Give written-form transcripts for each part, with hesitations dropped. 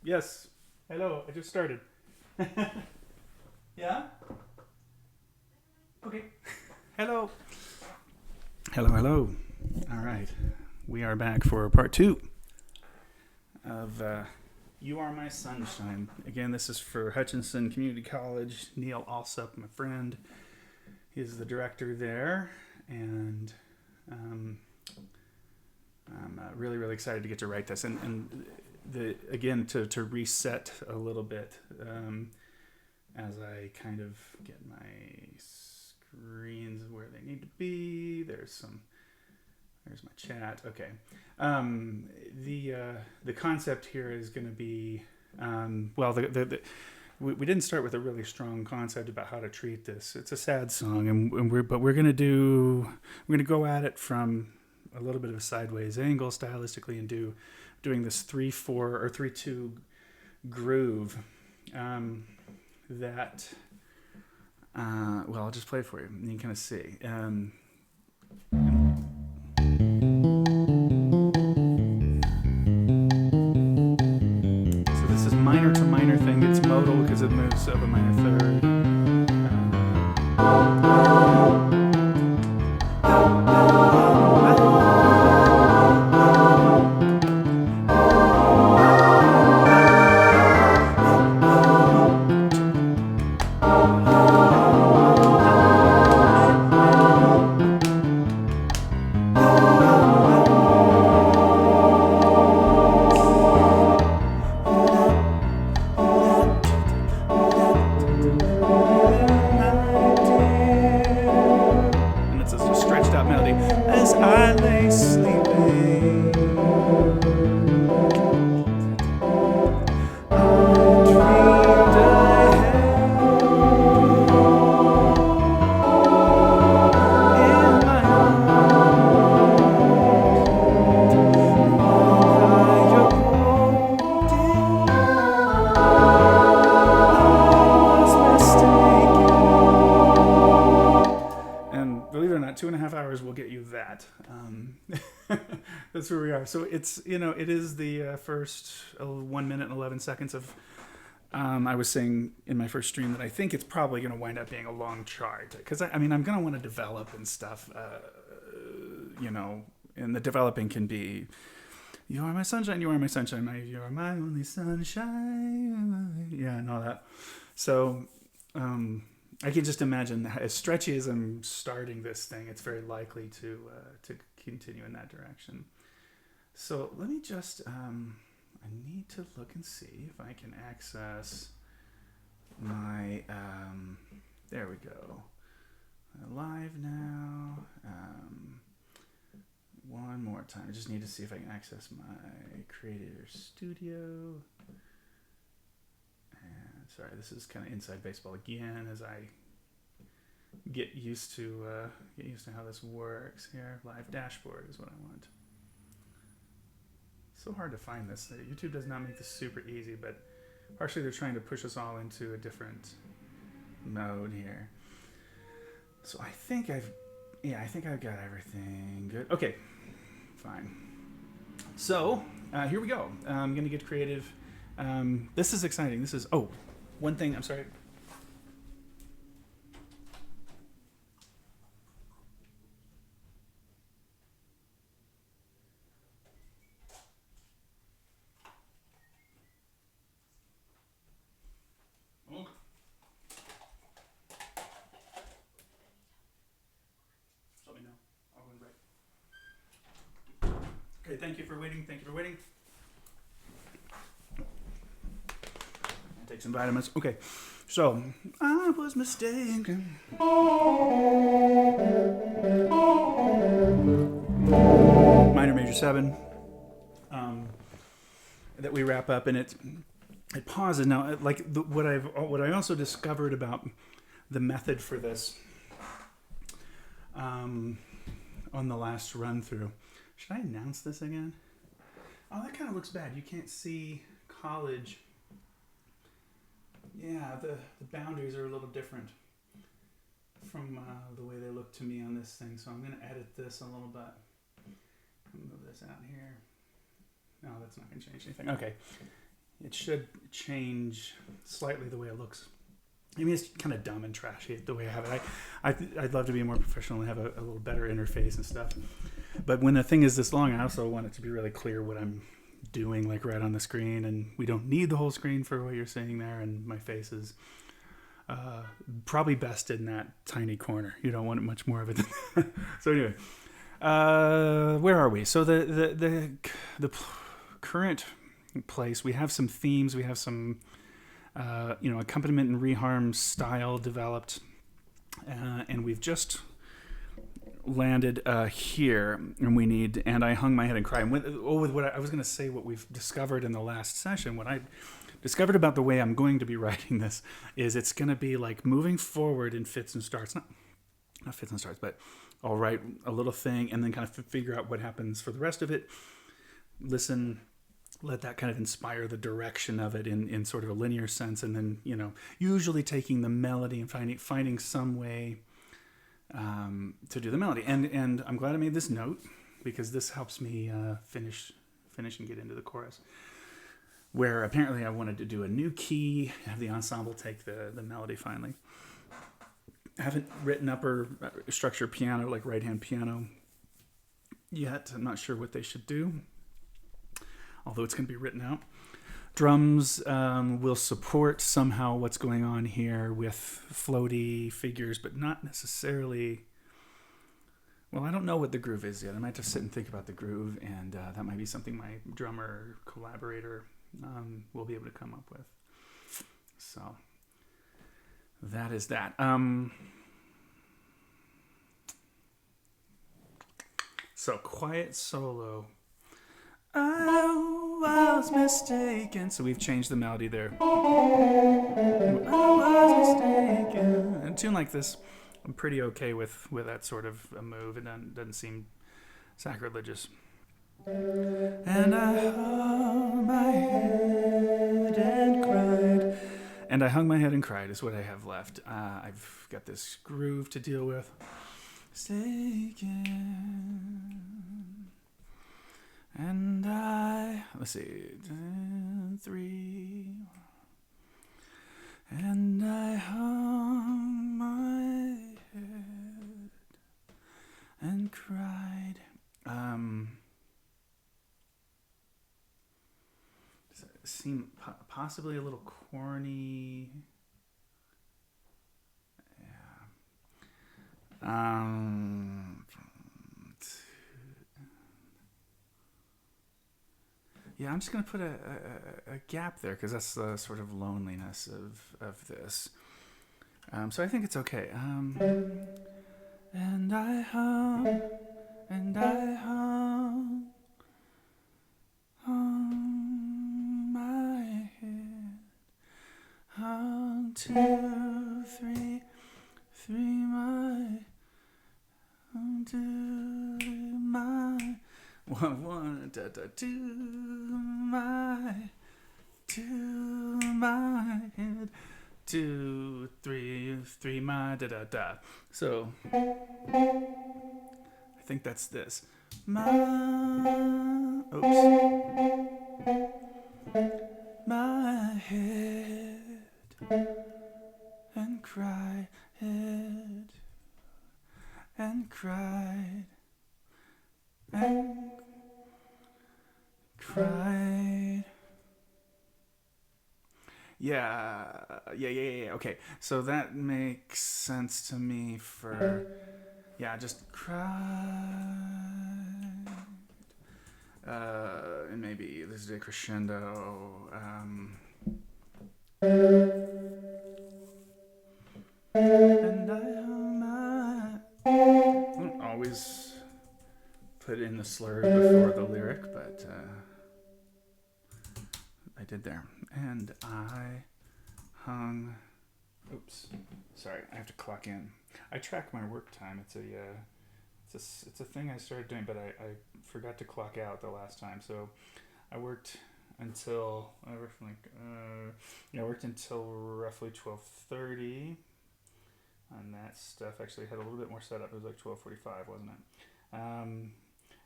Yes. Hello. I just started. Yeah? Okay. Hello. Hello, hello. All right. We are back for part 2 of You Are My Sunshine. Again, this is for Hutchinson Community College. Neil Alsup, my friend, is the director there. And I'm really, really excited to get to write this. And again, to reset a little bit as I kind of get my screens where they need to be. There's my chat. Okay. The concept here is going to be we didn't start with a really strong concept about how to treat this. It's a sad song, but we're going to go at it from a little bit of a sideways angle stylistically and doing this 3/4 or 3/2 groove that I'll just play it for you and you can kind of see. So this is minor to minor thing. It's modal because it moves up a minor third. That's where we are. So it is the first 1 minute and 11 seconds of, I was saying in my first stream that I think it's probably going to wind up being a long chart because I'm going to want to develop and stuff, and the developing can be, you are my sunshine, you are my sunshine, you are my only sunshine, yeah, and all that. So, I can just imagine as stretchy as I'm starting this thing, it's very likely to continue in that direction. So let me just, I need to look and see if I can access my, there we go, live now. One more time. I just need to see if I can access my Creator Studio. And sorry, this is kind of inside baseball again as I get used to how this works here. Live dashboard is what I want. So hard to find this. YouTube does not make this super easy, but partially they're trying to push us all into a different mode here. So I think I've got everything good. Okay, fine. So here we go. I'm gonna get creative. This is exciting. This is one thing. I'm sorry. Okay, thank you for waiting. I'll take some vitamins. Okay, so I was mistaken. Minor major 7. That we wrap up, and it pauses now. What I also discovered about the method for this on the last run through. Should I announce this again? Oh, that kind of looks bad. You can't see college. Yeah, the boundaries are a little different from the way they look to me on this thing. So I'm going to edit this a little bit. Move this out here. No, that's not going to change anything. Okay. it should change slightly the way it looks. I mean, it's kind of dumb and trashy the way I have it. I'd love to be more professional and have a little better interface and stuff. But when the thing is this long, I also want it to be really clear what I'm doing, like right on the screen. And we don't need the whole screen for what you're seeing there. And my face is probably best in that tiny corner. You don't want much more of it than that. So anyway, where are we? So the current place, we have some themes. We have some accompaniment and reharm style developed, and we've just landed here, and we need. And I hung my head and cried. And with what I was going to say, what we've discovered in the last session, what I discovered about the way I'm going to be writing this is it's going to be like moving forward in fits and starts, not fits and starts, but I'll write a little thing and then kind of figure out what happens for the rest of it. Listen. Let that kind of inspire the direction of it in sort of a linear sense, and then usually taking the melody and finding some way to do the melody. And I'm glad I made this note because this helps me finish and get into the chorus. Where apparently I wanted to do a new key, have the ensemble take the melody finally. I haven't written upper structure piano, like right hand piano, yet. I'm not sure what they should do, although it's going to be written out. Drums will support somehow what's going on here with floaty figures, but not necessarily. Well, I don't know what the groove is yet. I might have to sit and think about the groove, and that might be something my drummer collaborator will be able to come up with. So that is that. So quiet solo. I was mistaken. So we've changed the melody there. I was mistaken. And a tune like this, I'm pretty okay with that sort of a move. It doesn't seem sacrilegious. And I hung my head and cried. And I hung my head and cried is what I have left. I've got this groove to deal with. Mistaken. And let's see, 3. And I hung my head and cried. Does it seem possibly a little corny? Yeah. Yeah, I'm just going to put a gap there because that's the sort of loneliness of this. So I think it's okay. And I hung my head, hung 2, 3, my, to my. 1, 2, my head, 2, 3, my da da da. So I think that's this. My head and cried, head and cried. And cried. Yeah. Okay, so that makes sense to me for, just cried. And maybe this is a crescendo. And I don't always put in the slur before the lyric, but I did there. And I hung. Oops, sorry. I have to clock in. I track my work time. It's a thing I started doing, but I forgot to clock out the last time. So I worked until until roughly 12:30 on that stuff. Actually, had a little bit more setup. It was like 12:45, wasn't it?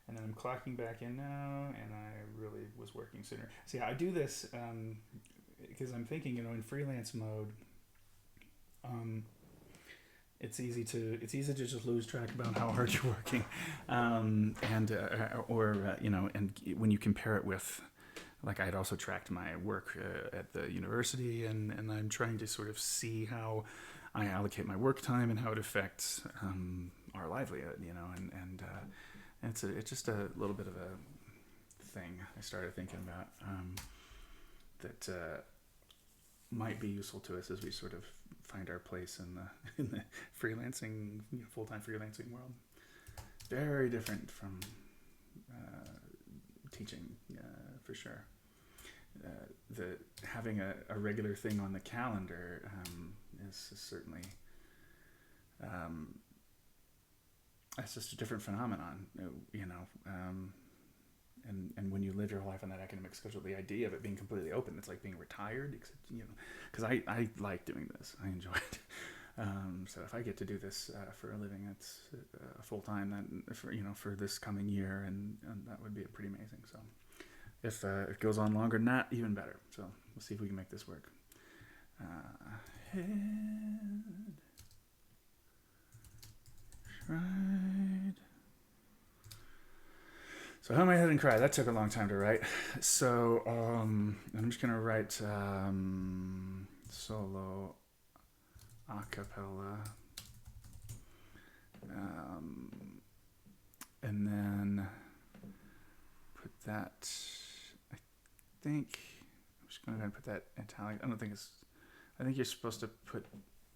and then I'm clocking back in now, and I really was working sooner. See, I do this because I'm thinking, in freelance mode, it's easy to just lose track about how hard you're working, and when you compare it with, like, I'd also tracked my work at the university, and I'm trying to sort of see how I allocate my work time and how it affects our livelihood, and it's just a little bit of a thing I started thinking about that might be useful to us as we sort of find our place in the freelancing, full-time freelancing world. Very different from teaching, for sure. The having a regular thing on the calendar is certainly it's just a different phenomenon, and when you live your whole life on that academic schedule, the idea of it being completely open, it's like being retired, except, because I like doing this, I enjoy it. So if I get to do this for a living, it's full time, then for this coming year, and that would be pretty amazing. So if it goes on longer than that, even better. So we'll see if we can make this work. Head, right. So hum my head and cry. That took a long time to write. So I'm just gonna write solo a cappella, and then put that. I think I'm just gonna go ahead and put that italic. I don't think it's. I think you're supposed to put.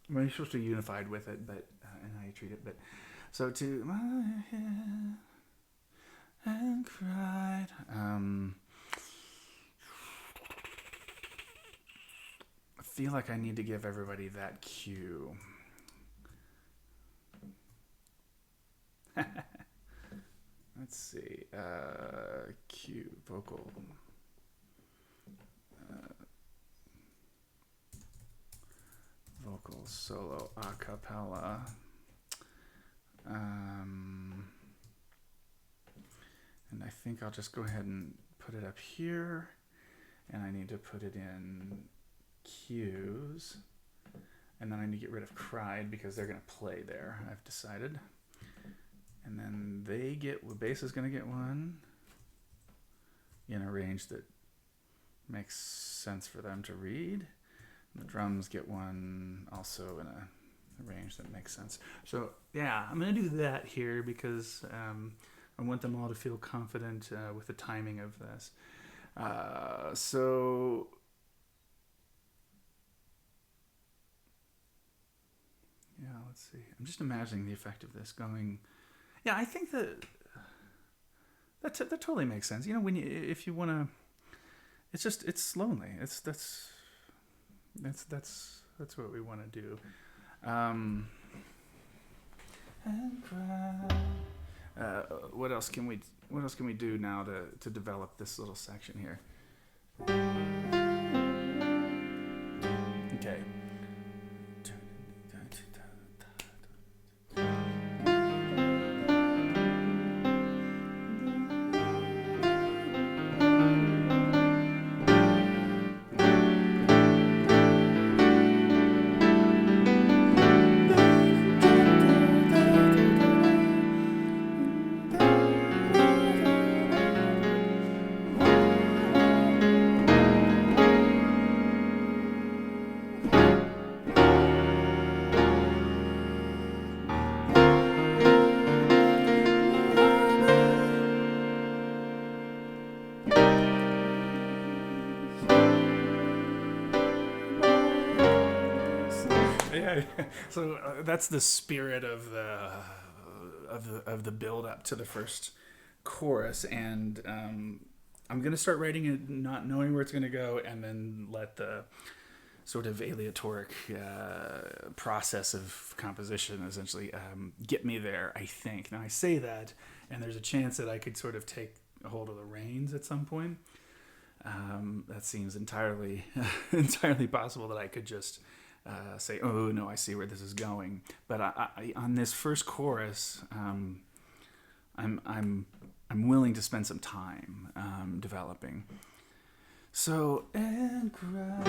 Well, you're supposed to be unified with it, but and how you treat it. But so to my head and cried. I feel like I need to give everybody that cue. Let's see. Cue vocal. Vocal solo a cappella. And I think I'll just go ahead and put it up here, and I need to put it in cues, and then I need to get rid of cried because they're going to play there, I've decided. And then bass is going to get one in a range that makes sense for them to read. And the drums get one also in a range that makes sense. So yeah, I'm going to do that here because I want them all to feel confident with the timing of this. So yeah, let's see. I'm just imagining the effect of this going. Yeah, I think that totally makes sense. If you want to, it's lonely. That's what we want to do. And cry. What else can we do now to develop this little section here? Okay. Yeah, so that's the spirit of the build up to the first chorus, and I'm gonna start writing it not knowing where it's gonna go, and then let the sort of aleatoric process of composition essentially get me there. I think. Now I say that, and there's a chance that I could sort of take a hold of the reins at some point. That seems entirely possible that I could just say, oh no, I see where this is going. But I on this first chorus, I'm I'm willing to spend some time developing. So, and cry.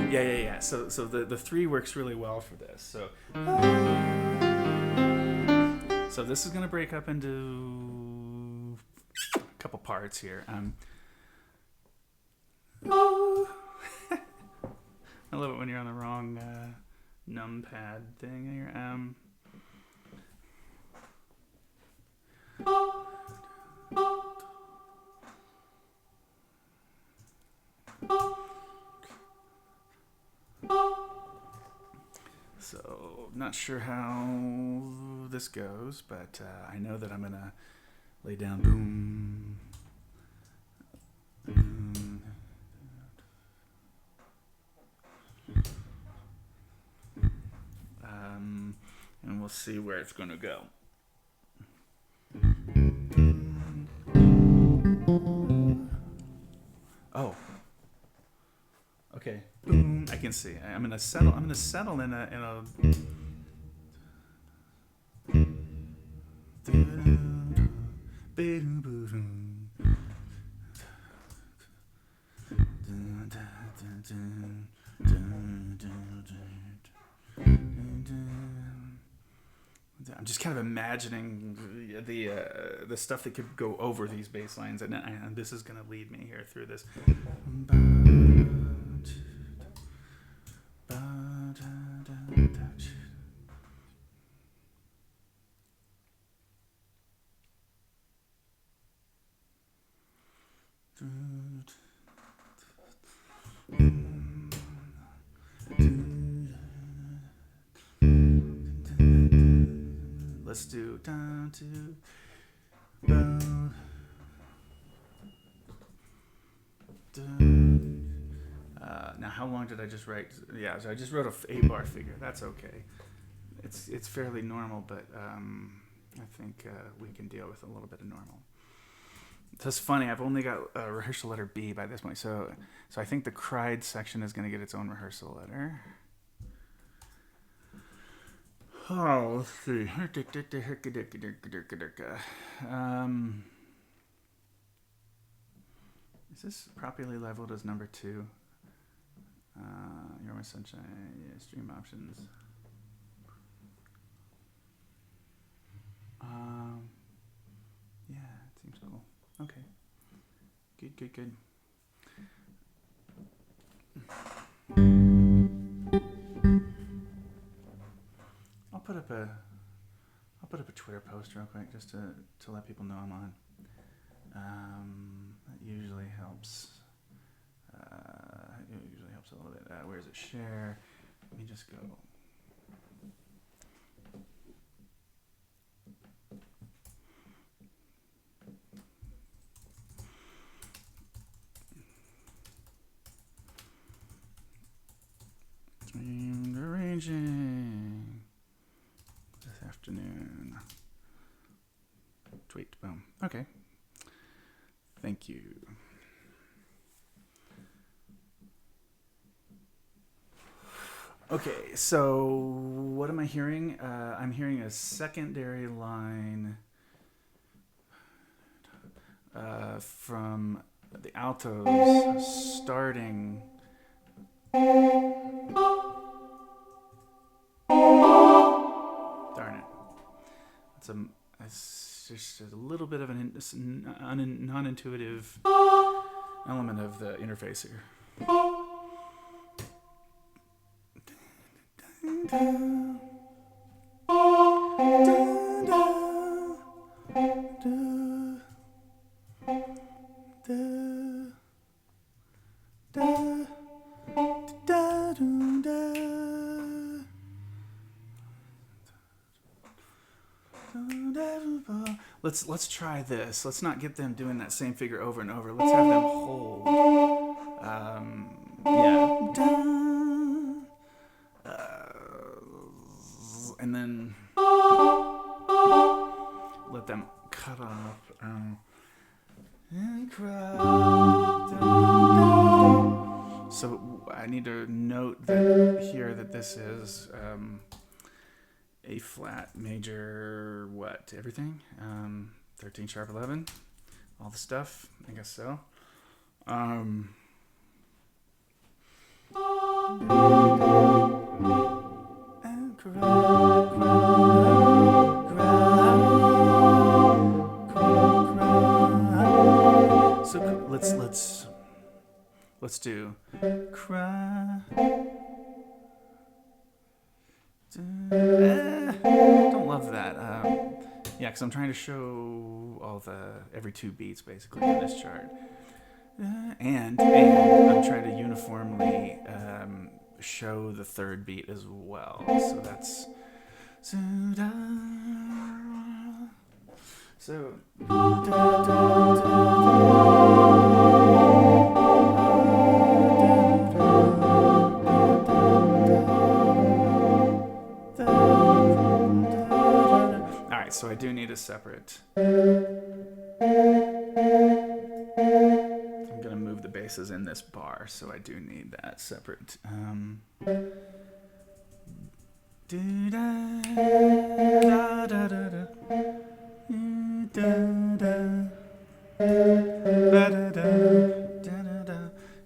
Yeah. So the 3 works really well for this. So this is going to break up into a couple parts here. I love it when you're on the wrong numpad thing here. So, not sure how this goes, but I know that I'm going to lay down boom. And we'll see where it's going to go. Oh. Okay. Boom. I can see. I'm gonna settle in a I'm just kind of imagining the stuff that could go over these bass lines, and this is going to lead me here through this. Let's do down to boom. Now, how long did I just write? Yeah, so I just wrote a 8-bar figure. That's okay. It's fairly normal, but I think we can deal with a little bit of normal. That's funny. I've only got a rehearsal letter B by this point, so I think the cried section is going to get its own rehearsal letter. Oh, let's see. Is this properly leveled as number 2? You're My Sunshine. Yeah, stream options. Yeah, it seems cool. Okay. Good. I'll put up a Twitter post real quick just to let people know I'm on. That usually helps. It usually helps a little bit. Where is it? Share. Let me just go. Arranging this afternoon. Tweet. Boom. Okay. Thank you. Okay, so what am I hearing? I'm hearing a secondary line from the altos starting. Darn it. It's just a little bit of an non-intuitive element of the interface here. Let's try this. Let's not get them doing that same figure over and over. Let's have them hold. And then let them cut off and cry. So I need to note that here that this is A flat major, what, everything? 13 sharp 11, all the stuff, I guess so. And so let's do cry. Don't love that. Yeah, because I'm trying to show all every 2 beats basically in this chart, and I'm trying to uniformly show the 3rd beat as well. So that's so. Alright, so I do need a separate. I'm gonna move the basses in this bar, so I do need that separate.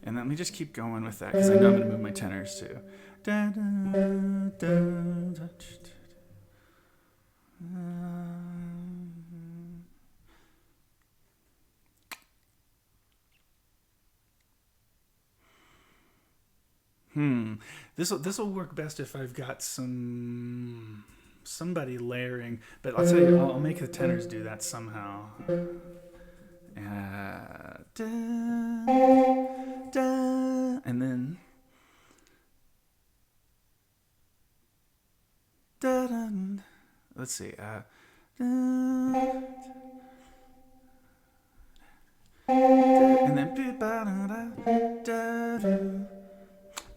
And let me just keep going with that because I know I'm gonna move my tenors too. This will work best if I've got somebody layering, but I'll tell you, I'll make the tenors do that somehow. And then let's see. And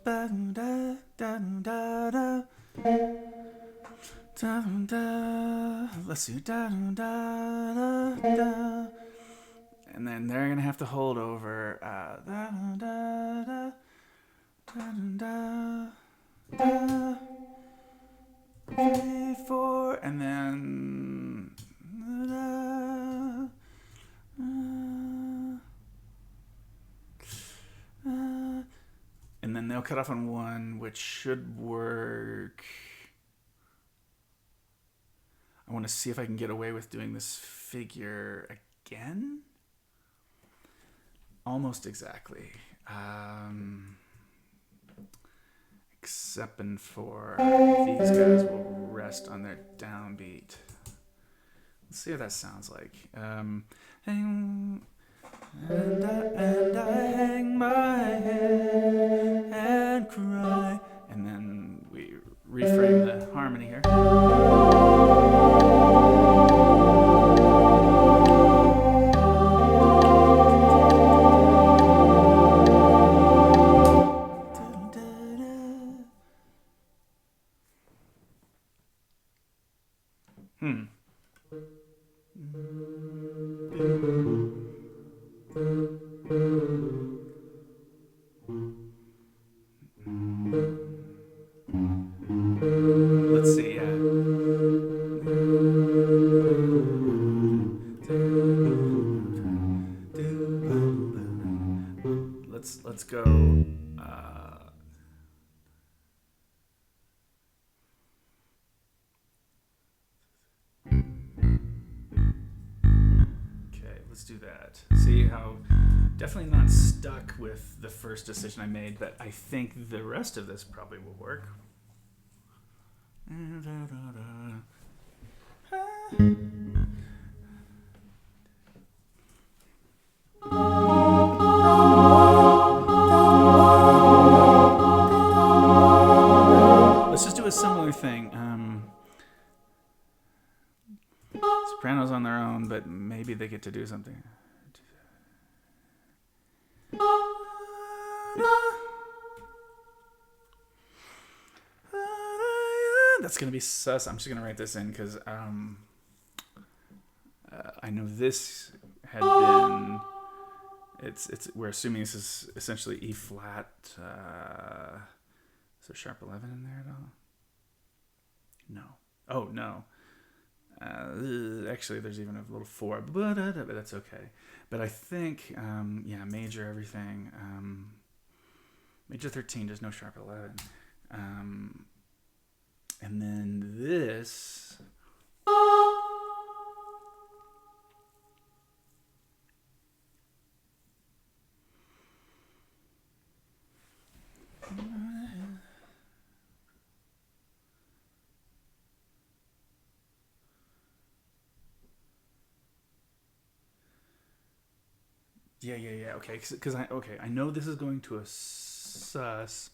then let's see. And then they're gonna have to hold over 3, 4, and then and then they'll cut off on 1, which should work. I want to see if I can get away with doing this figure again. Almost exactly. Except for these guys will rest on their downbeat. Let's see what that sounds like. And I hang my head and cry. And then we reframe the harmony here. Let's see, let's go. Okay, let's do that. See how definitely not stuck with the first decision I made, but I think the rest of this probably will work. Let's just do a similar thing. Sopranos on their own, but maybe they get to do something. That's gonna be sus. I'm just gonna write this in because I know this had been we're assuming this is essentially E flat. Is there sharp 11 in there at all? No. Oh no. Actually, there's even a little 4, but that's okay. But I think, major everything. Major 13, there's no sharp 11. And then this. Yeah. Okay, because I know this is going to a sus.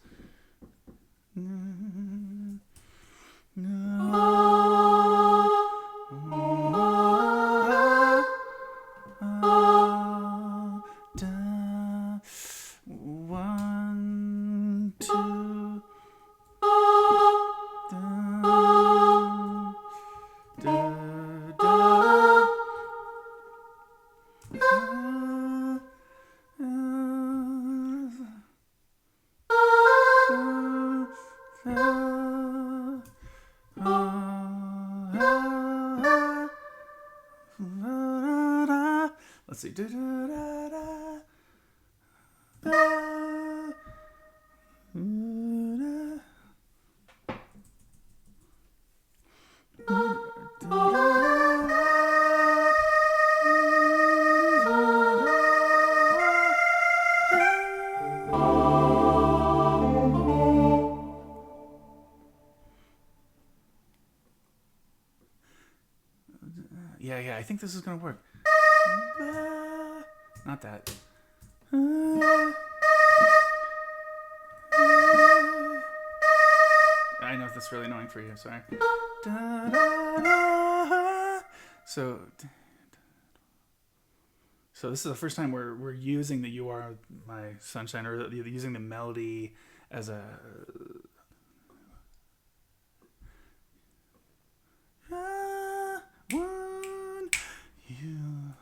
One, two. Let's see. Yeah, I think this is gonna work. Not that. I know that's really annoying for you, sorry. So this is the first time we're using the "You Are My Sunshine," or using the melody as a. One, you.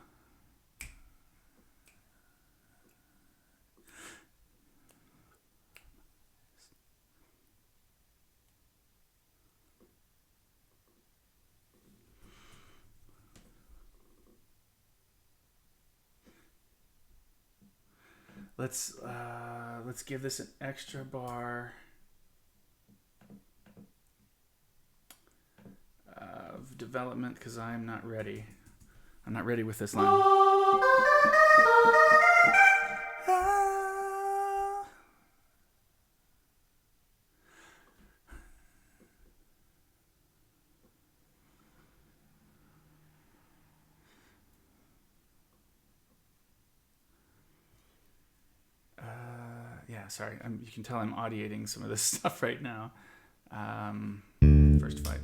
Let's give this an extra bar of development because I'm not ready. I'm not ready with this line. Sorry, you can tell I'm audiating some of this stuff right now. First fight,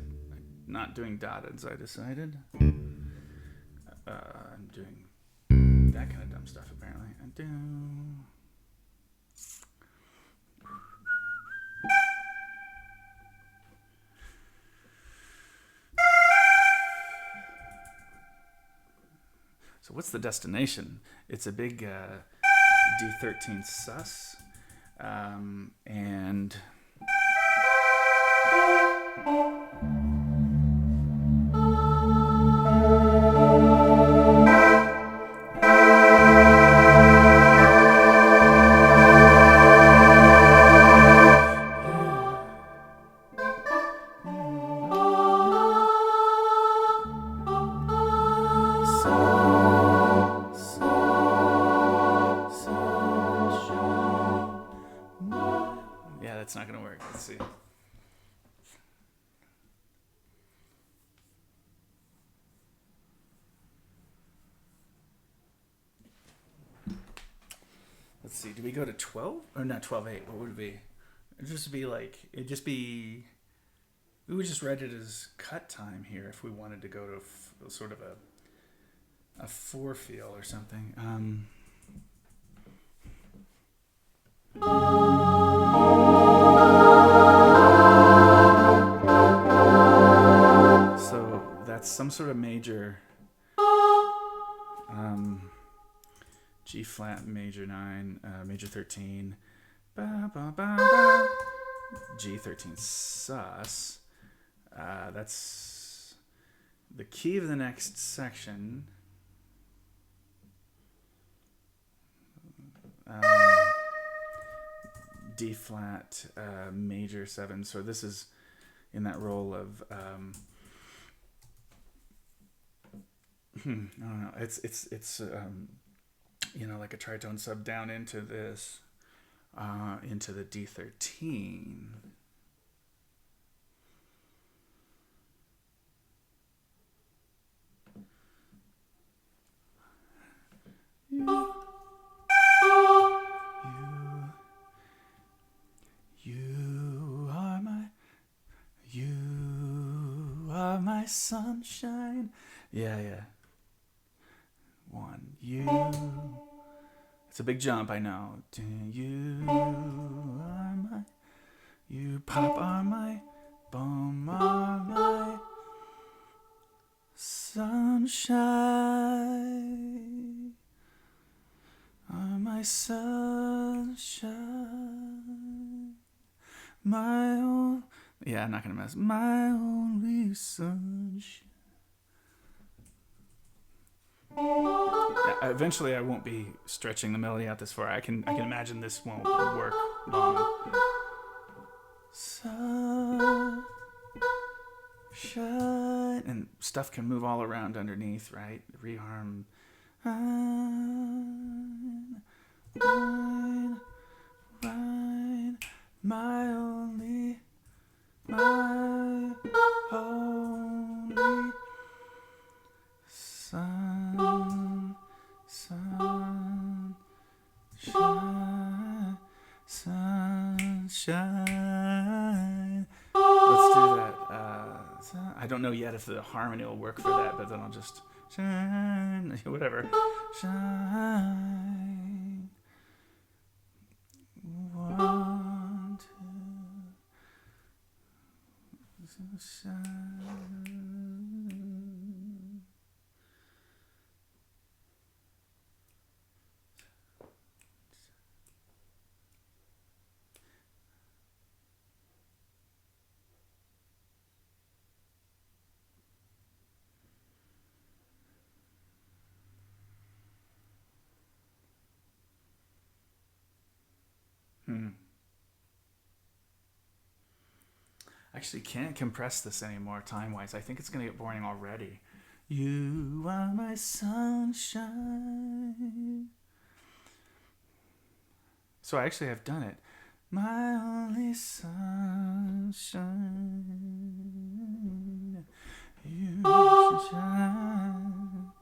not doing dotteds, I decided. I'm doing that kind of dumb stuff, apparently. I do. So what's the destination? It's a big D13 sus. And it's not going to work. Let's see. Let's see. Do we go to 12? Or not 12/8. What would it be? We would just write it as cut time here if we wanted to go to sort of a 4 feel or something. Some sort of major G flat major 9, major 13, ba ba ba ba, G 13 sus. That's the key of the next section. D flat major 7. So this is in that role of I don't know. It's like a tritone sub down into this into the D13. You are my sunshine. Yeah. 1, you. It's a big jump, I know. You are my. You pop are my. Boom are my. Sunshine. Are my sunshine. My own. Yeah, I'm not gonna mess. My only sunshine. Yeah, eventually, I won't be stretching the melody out this far. I can imagine this won't work long. Sunshine, and stuff can move all around underneath, right? Reharm. Wine, my only sunshine. Let's do that. I don't know yet if the harmony will work for that, but then I'll just shine, whatever. Shine. 1, 2. Shine. I actually can't compress this anymore time-wise. I think it's going to get boring already. You are my sunshine. So I actually have done it. My only sunshine. You shine.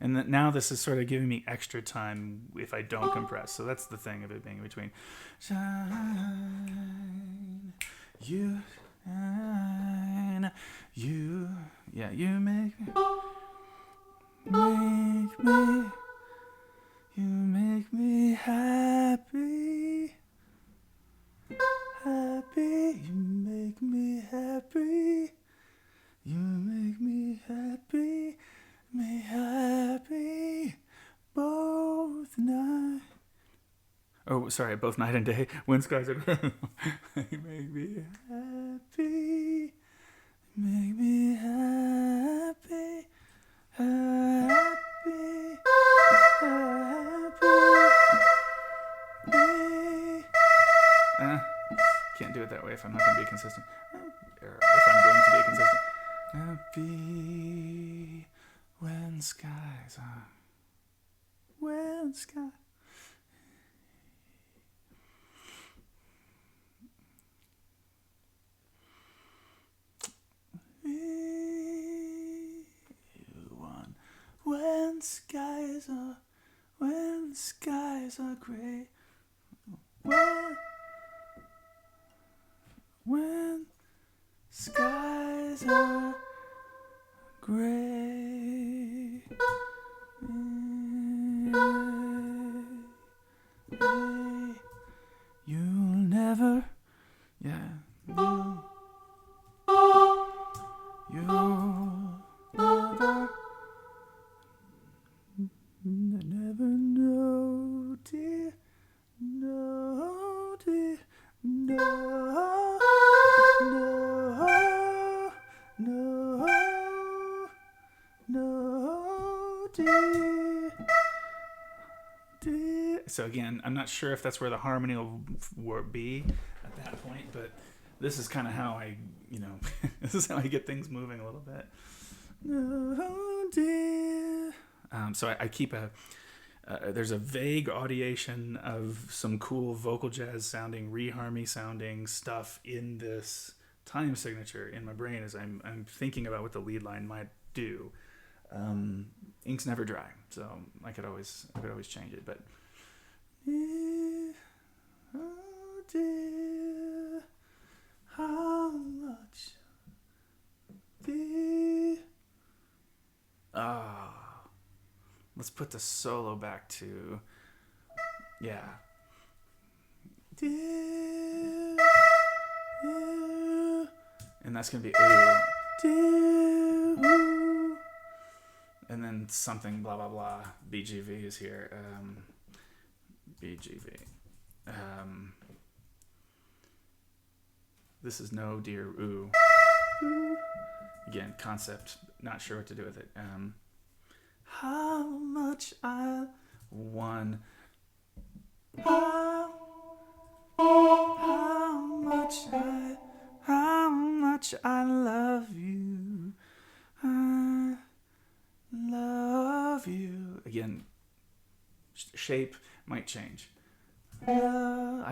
And now this is sort of giving me extra time if I don't compress. So that's the thing of it being in between. Shine. You shine. You make me happy. Happy. You make me happy. You make me happy. Me happy. Both night. Oh, sorry, both night and day. When skies are gray. Make me happy. Make me happy. Happy. Happy. Can't do it that way if I'm not going to be consistent. Or if I'm going to be consistent. Happy when skies are. When skies. When skies are gray, when skies are gray, you'll never, you'll never know. So again, I'm not sure if that's where the harmony will be at that point, but this is kind of how I, this is how I get things moving a little bit. So I keep there's a vague audiation of some cool vocal jazz sounding, reharmy sounding stuff in this time signature in my brain as I'm thinking about what the lead line might do. Ink's never dry, so I could always change it, but oh dear, how much let's put the solo back to and that's gonna be ooh, and then something blah blah blah. BGV is here. BGV. This is no dear ooh. Again, concept. Not sure what to do with it. How much I won. How much I love you. I love you. Again, shape might change. I'll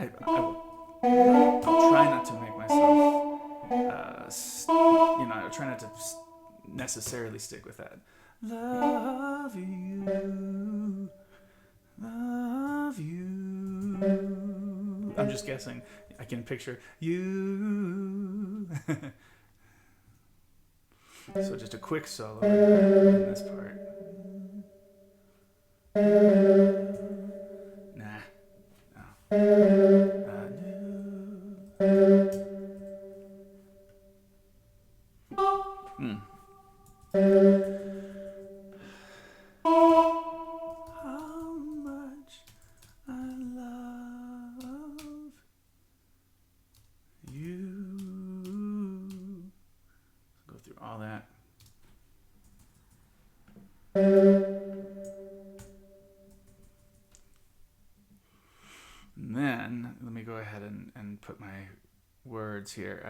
try not to make myself, I'll try not to necessarily stick with that. Love you. Love you. I'm just guessing. I can picture you. So just a quick solo in this part. Nah. No. How much I love you. Go through all that. And then let me go ahead and put my words here.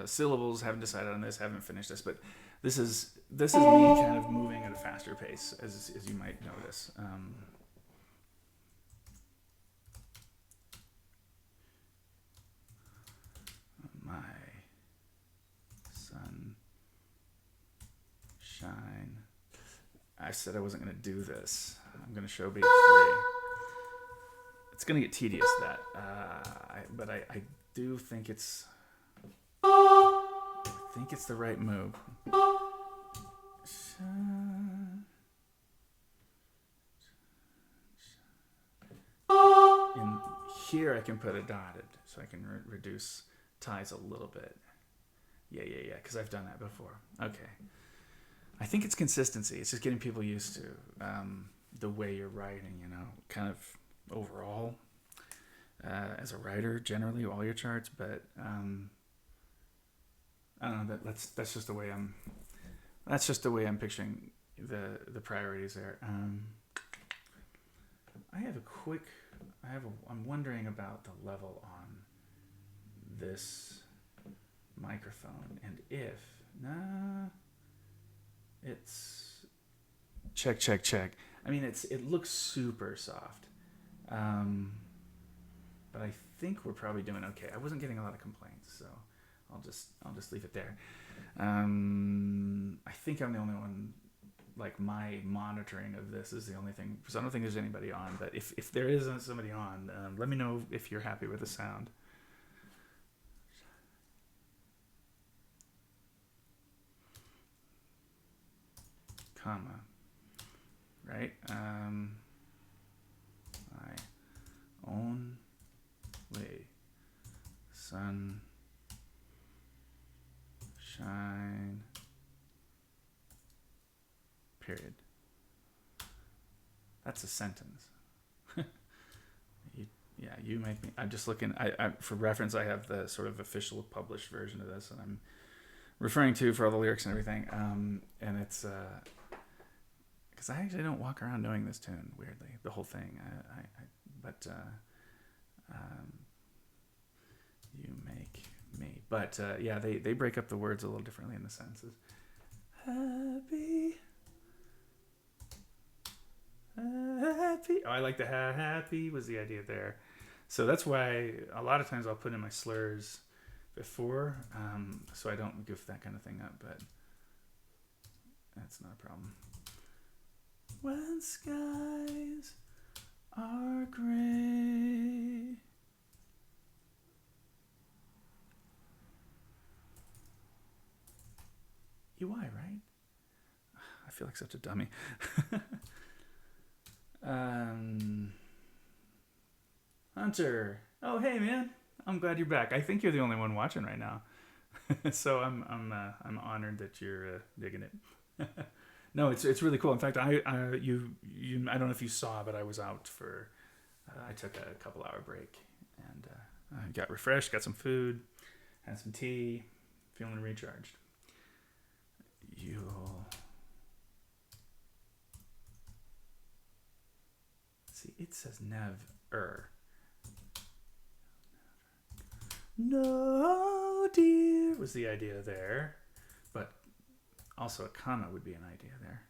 Syllables, haven't decided on this, haven't finished this, but this is me kind of moving at a faster pace, as you might notice. My sunshine. I said I wasn't going to do this. I'm going to show beat 3. It's going to get tedious, that. But I do think it's the right move. In here I can put a dotted, so I can reduce ties a little bit. Yeah, because I've done that before. Okay. I think it's consistency. It's just getting people used to the way you're writing, kind of overall. As a writer, generally, all your charts, but I don't know. That's just the way I'm. That's just the way I'm picturing the priorities there. I'm wondering about the level on this microphone, and if it's check. I mean, it looks super soft, but I think we're probably doing okay. I wasn't getting a lot of complaints, so I'll just leave it there. I think I'm the only one. Like, my monitoring of this is the only thing, because I don't think there's anybody on. But if there isn't somebody on, let me know if you're happy with the sound. Comma. Right? My own way. Sun. Shine. Period. That's a sentence. You make me. I'm just looking. I for reference, I have the sort of official published version of this, and I'm referring to for all the lyrics and everything. And it's because I actually don't walk around knowing this tune, weirdly, the whole thing. But you make me. But yeah, they break up the words a little differently in the sentences. Happy. Happy. Oh, I like the happy was the idea there. So that's why a lot of times I'll put in my slurs before, so I don't goof that kind of thing up, but that's not a problem. When skies are gray. UI, right? I feel like such a dummy. Hunter. Oh, hey, man. I'm glad you're back. I think you're the only one watching right now. So I'm honored that you're digging it. No, it's really cool. In fact, I don't know if you saw, but I was out for I took a couple-hour break and I got refreshed, got some food, had some tea, feeling recharged. See, it says never. No, dear, was the idea there. But also a comma would be an idea there.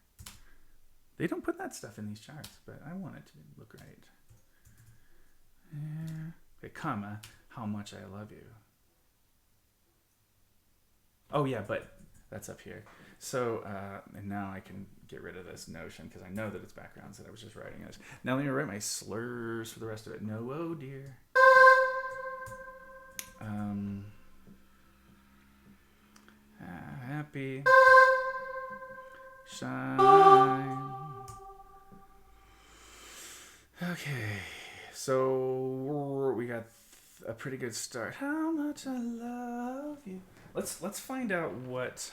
They don't put that stuff in these charts, but I want it to look right. Okay, comma, how much I love you. Oh, yeah, but that's up here. So, and now I can get rid of this notion because I know that it's backgrounds that I was just writing as. Now let me write my slurs for the rest of it. No, oh dear. Happy. Shine. Okay, so we got a pretty good start. How much I love you. Let's find out what.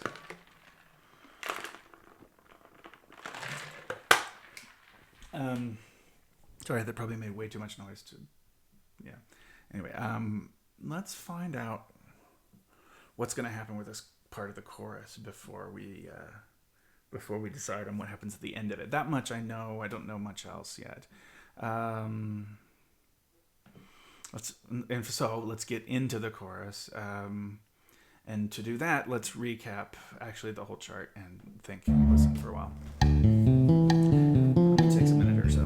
Sorry, that probably made way too much noise to. Yeah. Anyway, let's find out what's going to happen with this part of the chorus before we decide on what happens at the end of it. That much I know. I don't know much else yet. Let's get into the chorus. And to do that, let's recap actually the whole chart and think and listen for a while. It takes a minute or so.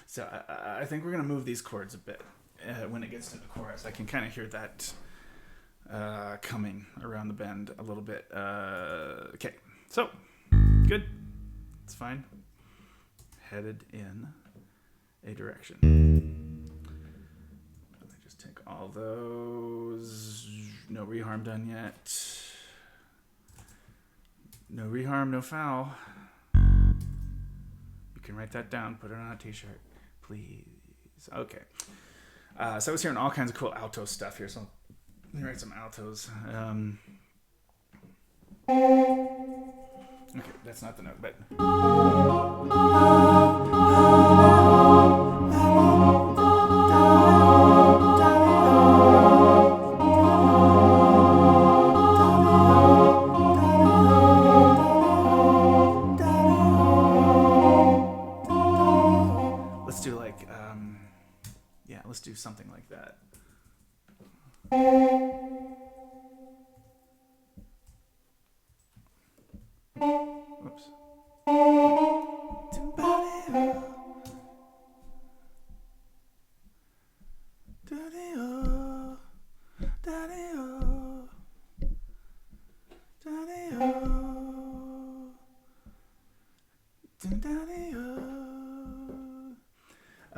So I think we're going to move these chords a bit when it gets to the chorus. I can kind of hear that coming around the bend a little bit. Okay, so good. It's fine. Headed in a direction. Let me just take all those. No reharm done yet. No reharm, no foul. You can write that down, put it on a t-shirt, please. Okay. So I was hearing all kinds of cool alto stuff here, so let me write some altos. Okay, that's not the note, but... Let's do like, let's do something like that. Whoops.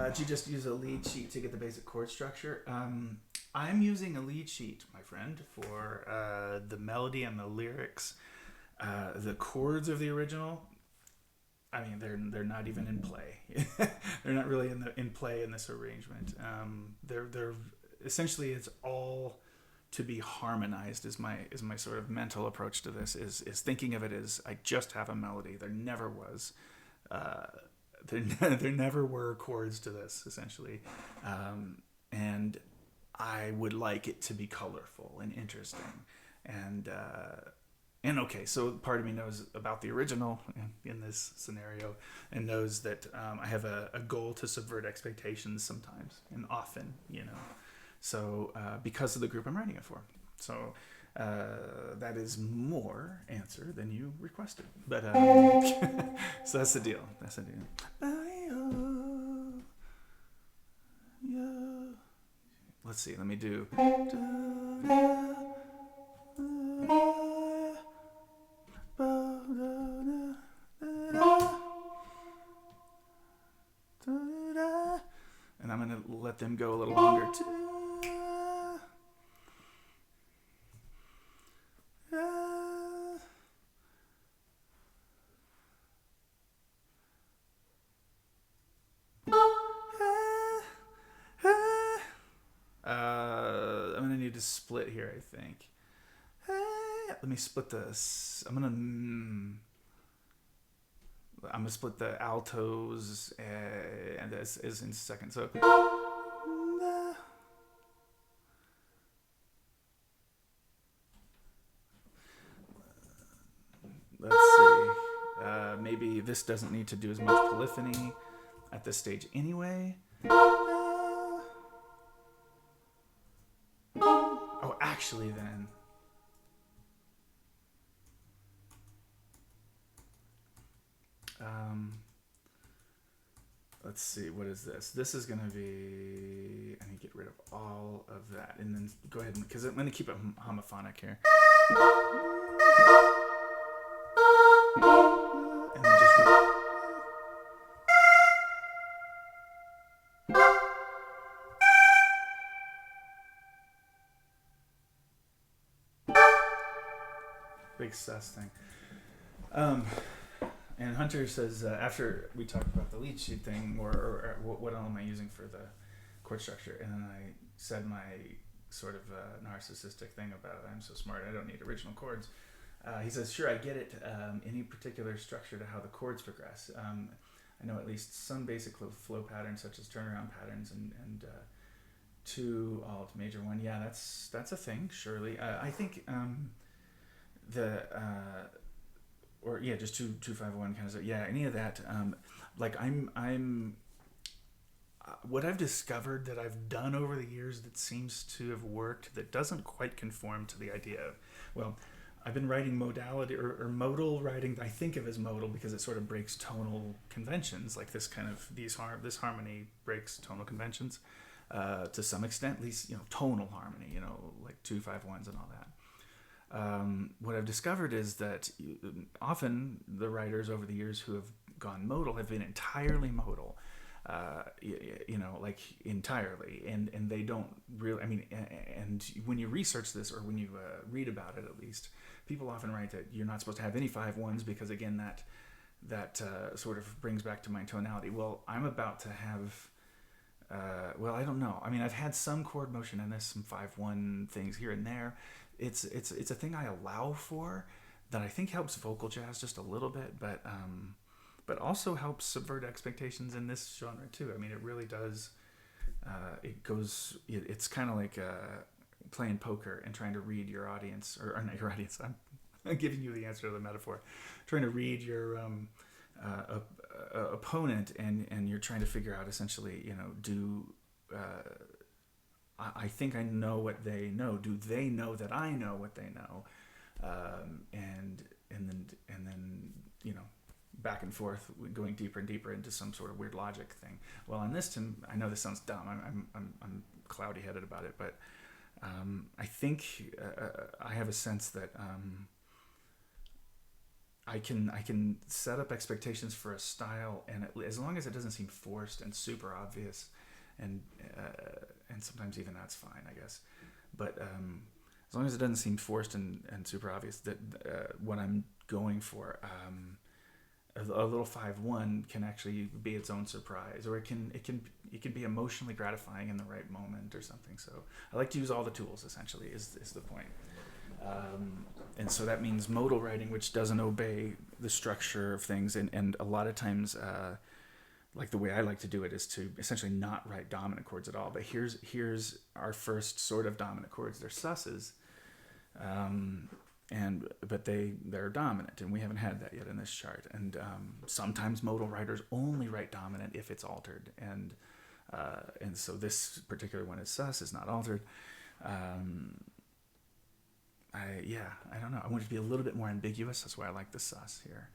Did you just use a lead sheet to get the basic chord structure? I'm using a lead sheet, my friend, for the melody and the lyrics. The chords of the original, I mean, they're not even in play. They're not really in play in this arrangement. They're essentially, it's all to be harmonized. Is my sort of mental approach to this. Is thinking of it as I just have a melody. There never was. There never were chords to this, essentially, and I would like it to be colorful and interesting, and okay, so part of me knows about the original in this scenario, and knows that I have a goal to subvert expectations sometimes and often, so because of the group I'm writing it for. So that is more answer than you requested, but so that's the deal. Let's see, let me do and I'm gonna let them go a little longer too. I'm gonna need to split here, I think. Let me split this. I'm gonna split the altos and this is in a second. So let's see. Maybe this doesn't need to do as much polyphony at this stage anyway. Oh, actually then. Let's see, what is this? This is going to be... I need to get rid of all of that. And then go ahead, because I'm going to keep it homophonic here. And then just... Big sus thing. And Hunter says, after we talked about the lead sheet thing, or what all am I using for the chord structure, and then I said my sort of narcissistic thing about I'm so smart, I don't need original chords. He says, sure, I get it. Any particular structure to how the chords progress. I know at least some basic flow patterns, such as turnaround patterns and 2 alt major 1. Yeah, that's a thing, surely. I think just 2-5-1 kind of stuff. Yeah, any of that. Like I'm what I've discovered that I've done over the years that seems to have worked, that doesn't quite conform to the idea of, well, I've been writing modality or modal writing. I think of as modal because it sort of breaks tonal conventions, like this kind of this harmony breaks tonal conventions to some extent, at least tonal harmony, like 2-5-1s and all that. What I've discovered is that often the writers over the years who have gone modal have been entirely modal. like entirely, and they don't really. I mean, and when you research this, or when you read about it, at least people often write that you're not supposed to have any 5/1s because, again, that sort of brings back to my tonality. Well, I'm about to have. I don't know. I mean, I've had some chord motion in this, some 5/1 things here and there. It's a thing I allow for that I think helps vocal jazz just a little bit, but also helps subvert expectations in this genre too. I mean, it really does. It's kind of like playing poker and trying to read your audience, or not your audience. I'm giving you the answer to the metaphor. Trying to read your opponent, and you're trying to figure out essentially, I think I know what they know. Do they know that I know what they know? And then back and forth, going deeper and deeper into some sort of weird logic thing. Well, on this, I know this sounds dumb. I'm cloudy headed about it, but I think I have a sense that I can set up expectations for a style, and as long as it doesn't seem forced and super obvious, and sometimes even that's fine, I guess. But as long as it doesn't seem forced and super obvious, that what I'm going for, a little 5/1 can actually be its own surprise, or it can be emotionally gratifying in the right moment or something. So I like to use all the tools, essentially, is the point. And so that means modal writing, which doesn't obey the structure of things, and a lot of times, like the way I like to do it is to essentially not write dominant chords at all. But here's our first sort of dominant chords. They're susses, but they're dominant, and we haven't had that yet in this chart. And sometimes modal writers only write dominant if it's altered, and so this particular one is sus, is not altered. I don't know. I want it to be a little bit more ambiguous. That's why I like the sus here.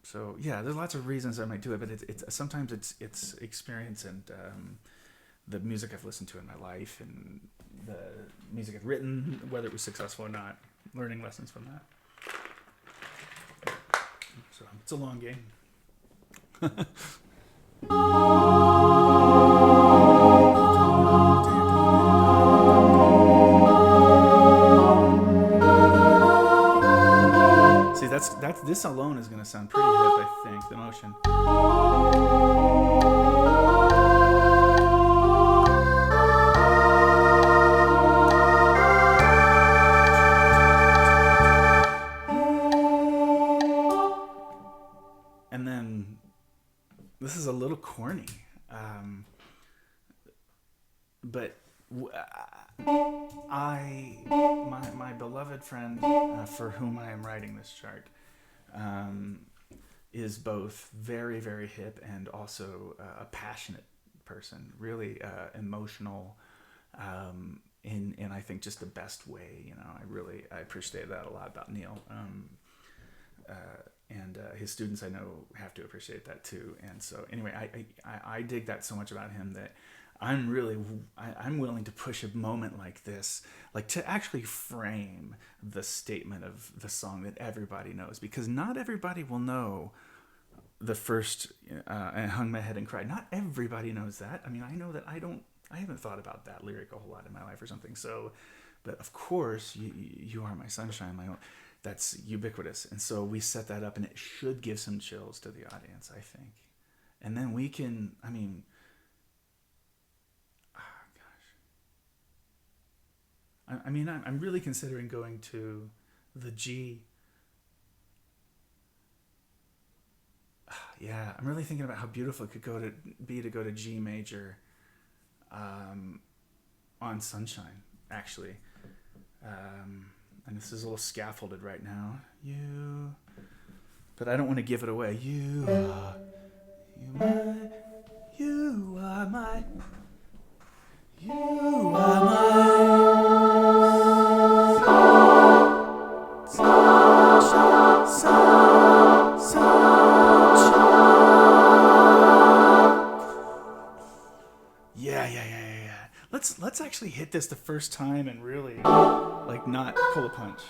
So yeah, there's lots of reasons I might do it, but it's sometimes it's experience and the music I've listened to in my life, and the music I've written, whether it was successful or not, learning lessons from that. So it's a long game. See, that's this alone is going to sound pretty hip, I think, the motion. And then this is a little corny, but my beloved friend, for whom I am writing this chart, is both very, very hip and also a passionate person, really emotional, in I think just the best way. I appreciate that a lot about Neil. And his students, I know, have to appreciate that too. And so anyway, I dig that so much about him that I'm willing to push a moment like this, like to actually frame the statement of the song that everybody knows, because not everybody will know the first I hung my head and cried. Not everybody knows that. I mean, I know that I haven't thought about that lyric a whole lot in my life or something. So, but of course, you are my sunshine, my own. That's ubiquitous. And so we set that up, and it should give some chills to the audience, I think. And then we can, I'm really considering going to the G. Yeah, I'm really thinking about how beautiful it could go to G major on Sunshine, actually. And this is a little scaffolded right now. But I don't want to give it away. You are my Yeah. Let's actually hit this the first time and really not pull a punch.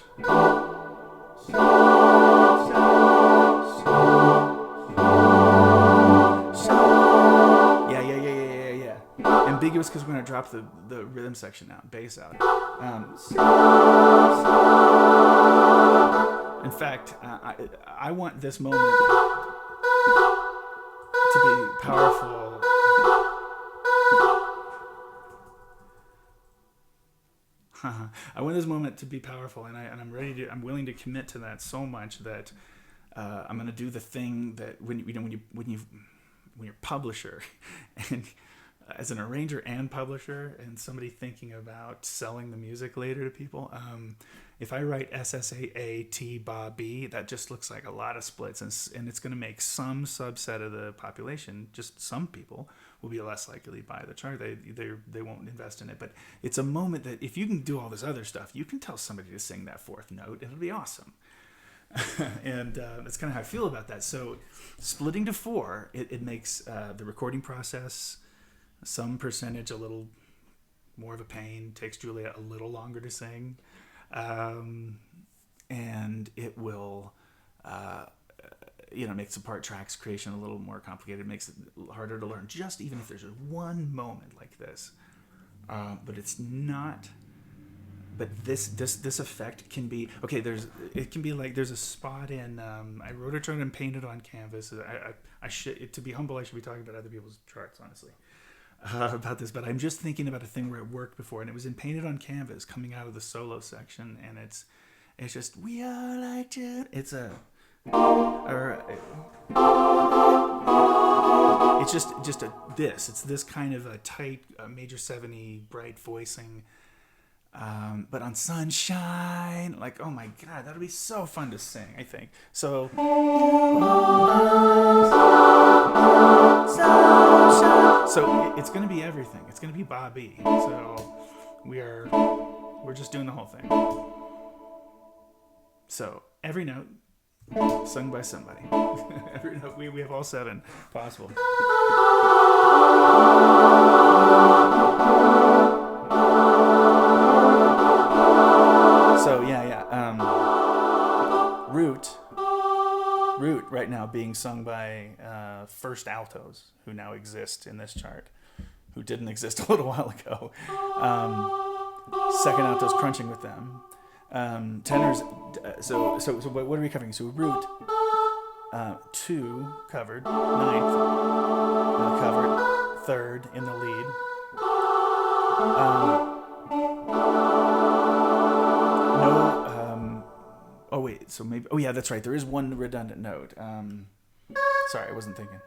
ambiguous because we're going to drop the rhythm section out, bass out. In fact, I want this moment to be powerful. I want this moment to be powerful, and I'm willing to commit to that so much that I'm going to do the thing that when you're publisher and as an arranger and publisher and somebody thinking about selling the music later to people, if I write SSAAT Bob B, that just looks like a lot of splits, and it's going to make some subset of the population, just some people, will be less likely to buy the chart. They won't invest in it. But it's a moment that if you can do all this other stuff, you can tell somebody to sing that fourth note, and it'll be awesome. And that's kind of how I feel about that. So splitting to 4, it makes the recording process some percentage a little more of a pain, takes Julia a little longer to sing, and it will makes the part tracks creation a little more complicated, makes it harder to learn, just even if there's one moment like this. But it's not. But this effect can be okay. There's a spot in I wrote a chart and painted on canvas. I should, to be humble, I should be talking about other people's charts, honestly, about this. But I'm just thinking about a thing where it worked before, and it was in painted on canvas coming out of the solo section, and it's just we are like June. It's this kind of a tight major 7E bright voicing. But on Sunshine, like, oh my God, that'll be so fun to sing, I think. So, it's going to be everything. It's going to be Bobby. So we're just doing the whole thing. So every note sung by somebody. Every note, we have all 7 possible. So Root right now being sung by first altos who now exist in this chart, who didn't exist a little while ago. Second altos crunching with them. Tenors. So what are we covering? So Root 2 covered, 9th covered, 3rd in the lead. So maybe. Oh yeah, that's right. There is one redundant note. Sorry, I wasn't thinking.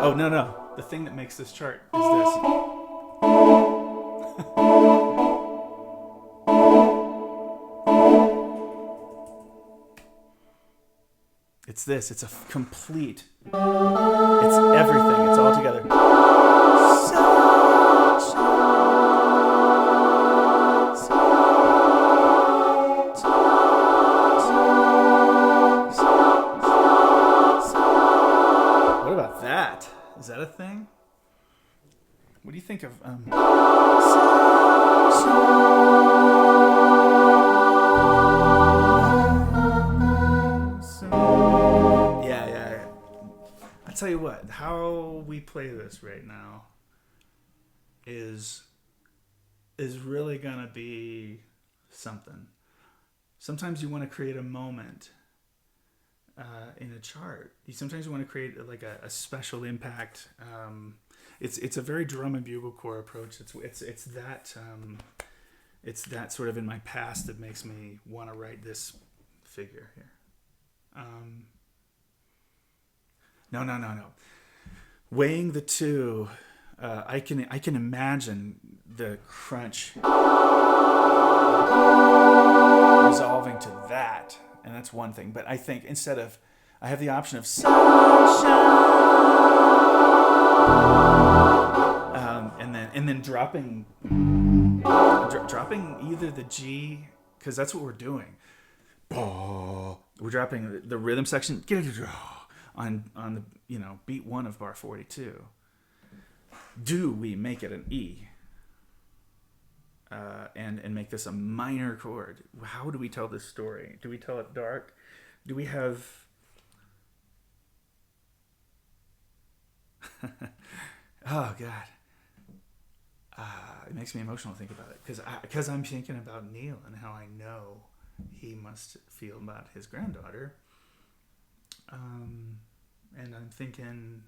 Oh no. The thing that makes this chart is this. It's this. It's a complete. It's everything. It's all together. What about that? Is that a thing? What do you think of Yeah. I'll tell you what, how we play this right now is really gonna be something. Sometimes you want to create a moment in a chart. Sometimes you want to create like a special impact. It's a very drum and bugle corps approach. It's that sort of in my past that makes me want to write this figure here. No. Weighing the 2, I can imagine the crunch resolving to that, and that's one thing. But I think instead of, I have the option of sunshine, and then dropping either the G, because that's what we're doing. We're dropping the rhythm section on the beat 1 of bar 42. Do we make it an E? And make this a minor chord? How do we tell this story? Do we tell it dark? Do we have... Oh, God. It makes me emotional to think about it. Because I'm thinking about Neil and how I know he must feel about his granddaughter. And I'm thinking...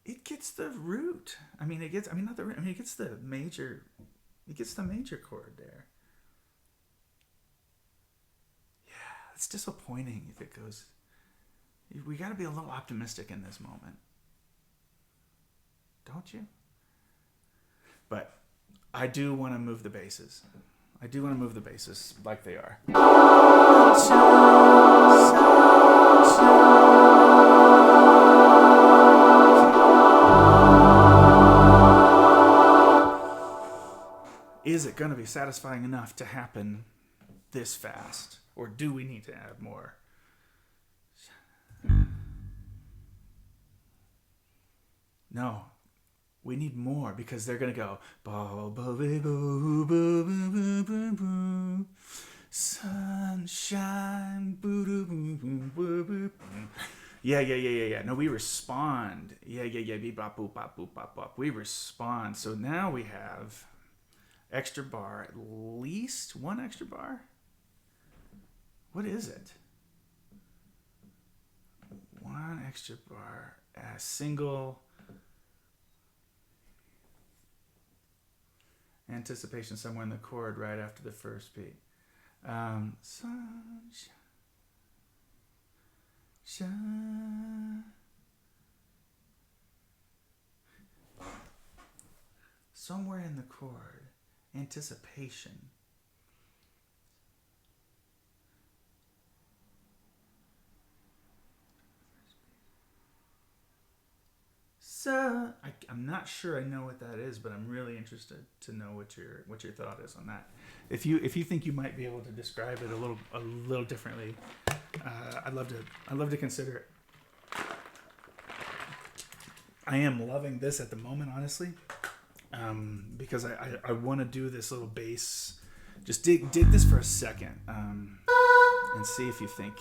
It gets the root. It gets the major... It gets the major chord there. Yeah, it's disappointing if it goes... We got to be a little optimistic in this moment. Don't you? But I do want to move the basses. I do want to move the basses like they are. Is it going to be satisfying enough to happen this fast? Or do we need to add more? No. We need more because they're going to go sunshine. Yeah. No, we respond. Yeah. Beep, bop, boop, bop, boop, bop, bop. We respond. So now we have extra bar, at least one extra bar. What is it? One extra bar, a single anticipation somewhere in the chord right after the first beat. Sunshine. Somewhere in the chord, anticipation. So I'm not sure I know what that is, but I'm really interested to know what your thought is on that. If you think you might be able to describe it a little differently, I'd love to consider it. I am loving this at the moment, honestly, because I want to do this little bass. Just dig this for a second, and see if you think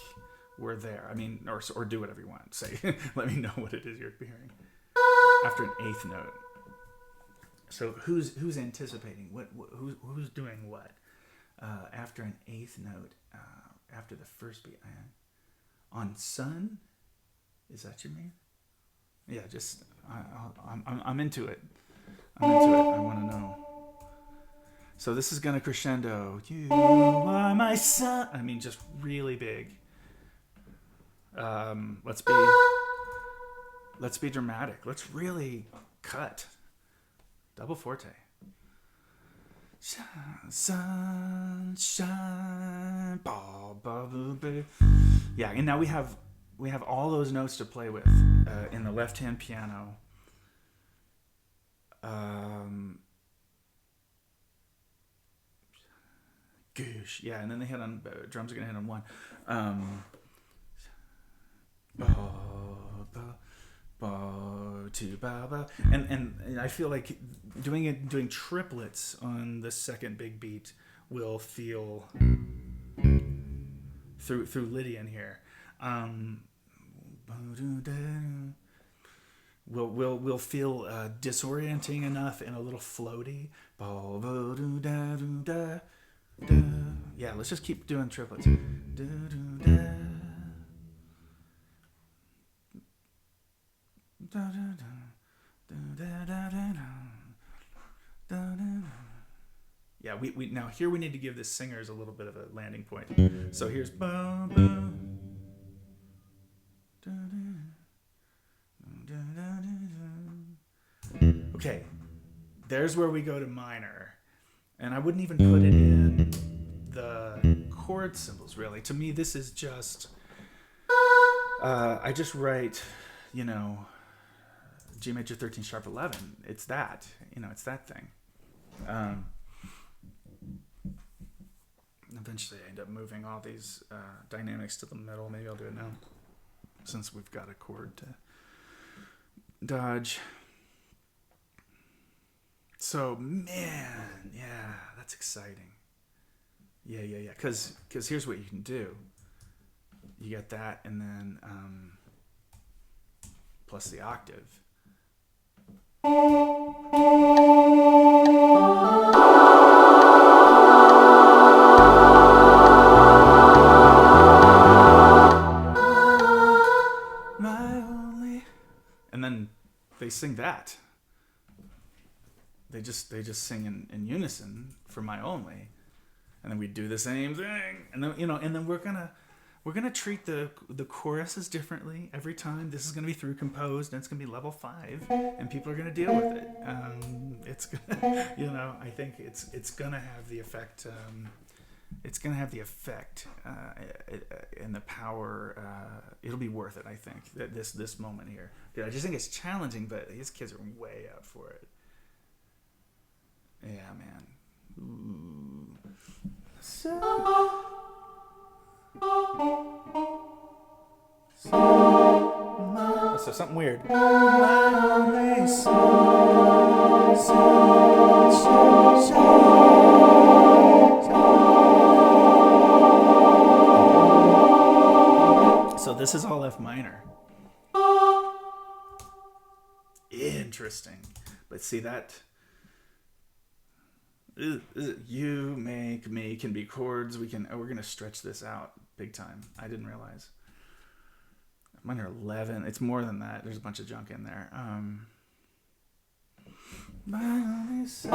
we're there. Or do whatever you want. Say, let me know what it is you're hearing. After an eighth note. So who's anticipating? Who's doing what? After an eighth note, after the first beat. On sun? Is that your mean? Yeah, just I'm into it. I want to know. So this is gonna crescendo. You are my sun. Just really big. Let's be dramatic. Let's really cut. Double forte. Sunshine. Yeah, and now we have all those notes to play with in the left-hand piano. Goosh. Yeah, and then they hit on drums are gonna hit on one. And I feel like doing triplets on the second big beat will feel through Lydian here. Will feel disorienting enough and a little floaty. Yeah, let's just keep doing triplets. Yeah, we now here we need to give the singers a little bit of a landing point. So here's okay. There's where we go to minor, and I wouldn't even put it in the chord symbols really. To me, this is just I just write, G major 13 sharp 11. It's that, it's that thing. Eventually I end up moving all these dynamics to the middle. Maybe I'll do it now since we've got a chord to dodge. So, man, yeah, that's exciting. Yeah. Because here's what you can do. You get that, and then plus the octave. My only, and then they sing that. They just sing in unison for my only, and then we do the same thing, and then and then we're gonna treat the choruses differently every time. This is gonna be through composed, and it's gonna be level 5, and people are gonna deal with it. It's gonna, I think it's gonna have the effect. It's gonna have the effect and the power. It'll be worth it, I think. This moment here. I just think it's challenging, but these kids are way up for it. Yeah, man. Ooh. So something weird. So this is all F minor. Interesting. But see that you make me can be chords. We're gonna stretch this out big time. I didn't realize. Minor 11. It's more than that. There's a bunch of junk in there. My only son,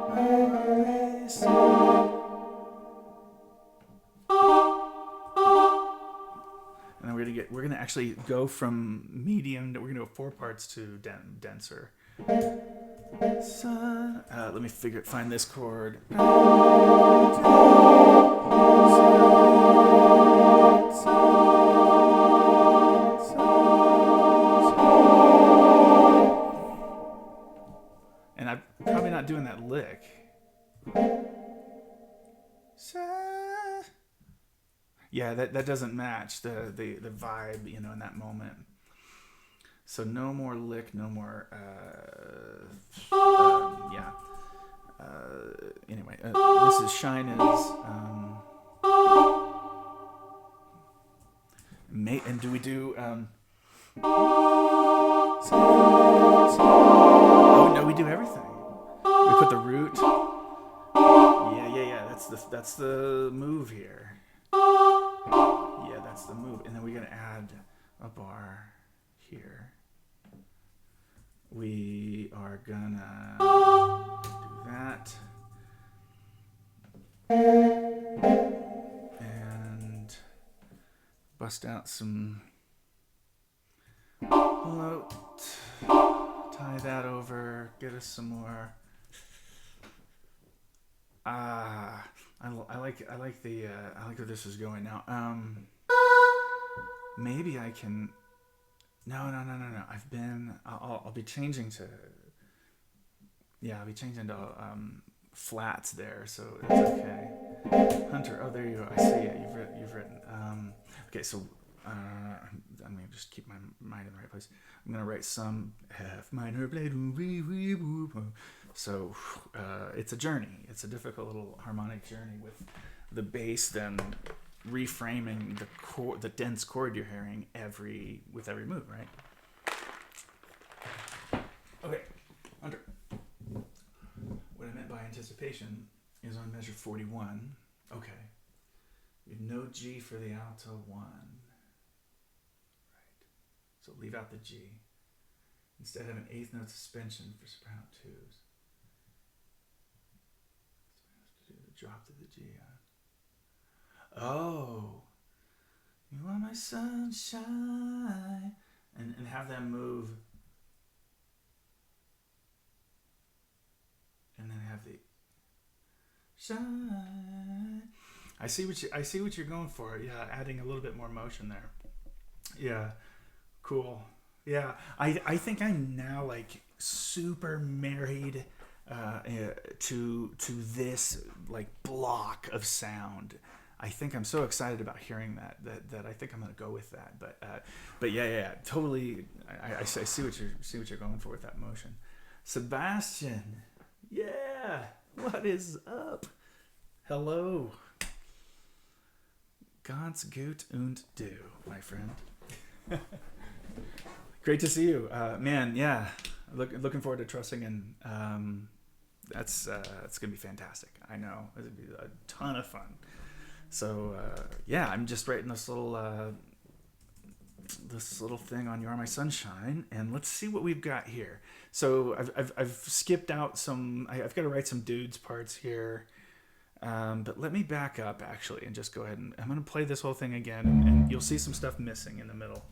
my only son. And then we're gonna actually go from medium. We're gonna go 4 parts to denser. Son, let me find this chord. And I'm probably not doing that lick. Yeah, that doesn't match the vibe, in that moment. So no more lick, no more. Yeah. Anyway, this is Shine is. And do we do? Oh no, we do everything. We put the root. Yeah. That's the move here. Yeah, that's the move, and then we're gonna add a bar here. We are gonna do that. And bust out some float. Tie that over. Get us some more. I like where this is going now. Maybe I can. No. I'll be changing to. Yeah, I'll be changing to flats there, so it's okay. Hunter, oh, there you go. I see it. You've written. Okay, so I'm gonna just keep my mind in the right place. I'm gonna write some F minor. So it's a journey. It's a difficult little harmonic journey with the bass then reframing the dense chord you're hearing with every move, right? Okay, Hunter. What I meant by anticipation is on measure 41. Okay. You have no G for the alto 1. Right. So leave out the G. Instead have an 8th note suspension for soprano 2s. Drop to the G. Oh. You are my sunshine. And have them move. And then have the shine. I see what you're going for. Yeah, adding a little bit more motion there. Yeah, cool. Yeah, I think I'm now like super married to this like block of sound. I think I'm so excited about hearing that I think I'm gonna go with that. But yeah, totally. I see what you're going for with that motion, Sebastian. Yeah. What is up? Hello. Ganz gut und du, my friend. Great to see you. Man, yeah. Looking forward to trusting in. That's it's going to be fantastic. I know. It'll be a ton of fun. So, yeah, I'm just writing this little thing on You Are My Sunshine, and let's see what we've got here. So I've skipped out some. I've got to write some dudes parts here, but let me back up actually and just go ahead and I'm gonna play this whole thing again, and you'll see some stuff missing in the middle.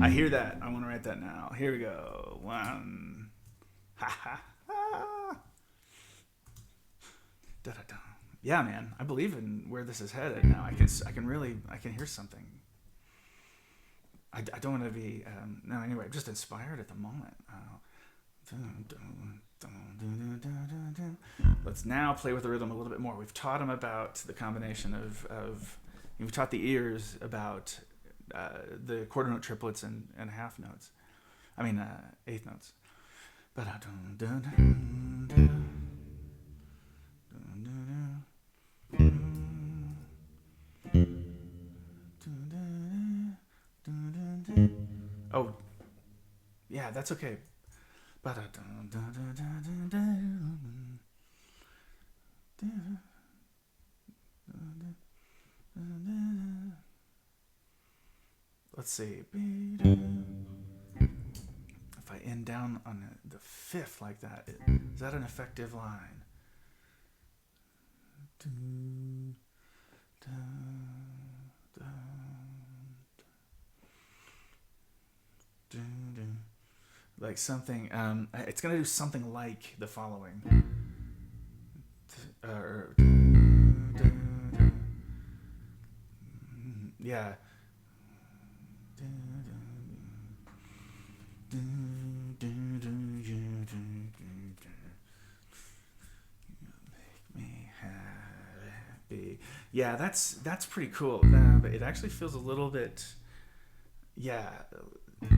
I hear that. I want to write that now. Here we go. One. Ha ha ha. Da da da. Yeah, man. I believe in where this is headed now. I can hear something. I don't want to be. No, anyway, I'm just inspired at the moment. Let's now play with the rhythm a little bit more. We've taught him about the combination of we've taught the ears about the quarter note triplets and half notes. I mean, eighth notes. Oh, yeah, that's okay. Let's see. If I end down on the fifth like that, is that an effective line? Like something, it's going to do something like the following. Yeah. Make me happy. Yeah, that's pretty cool. But it actually feels a little bit. Yeah,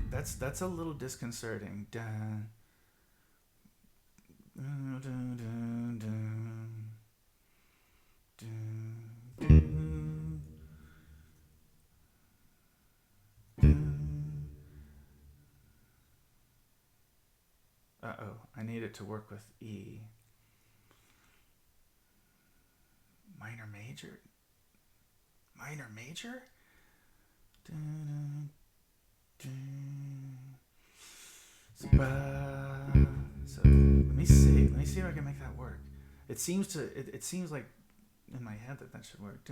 that's a little disconcerting. Uh-oh, I need it to work with E. Minor major? Minor major? So let me see if I can make that work. It seems like in my head that should work.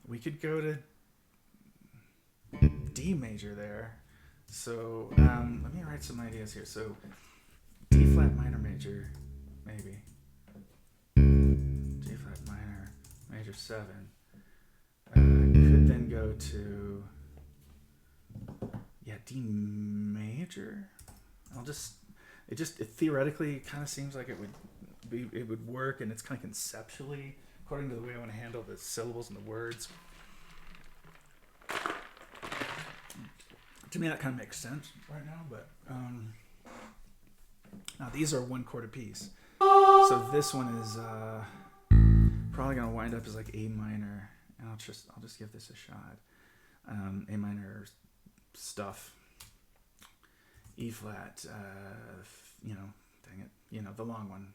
We could go to D major there. So let me write some ideas here. So D flat minor major, maybe. D flat minor major 7. Could then go to D major. It theoretically kind of seems like it would work, and it's kind of conceptually according to the way I want to handle the syllables and the words. To me, that kind of makes sense right now, but now these are 1 chord apiece. So this one is probably gonna wind up as like A minor, and I'll just give this a shot. A minor stuff. E flat. Dang it. The long one.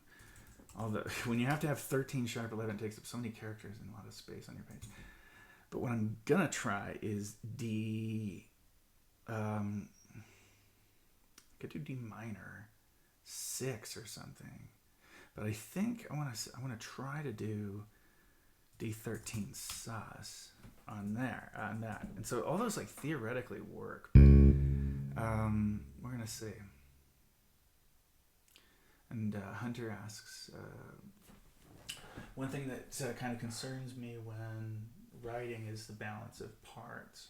When you have to have 13 sharp 11, it takes up so many characters and a lot of space on your page. But what I'm gonna try is D. Could do D minor 6 or something, but I think I want to try to do D13 sus on that, and so all those like theoretically work, but we're gonna see. And Hunter asks, one thing that kind of concerns me when writing is the balance of parts.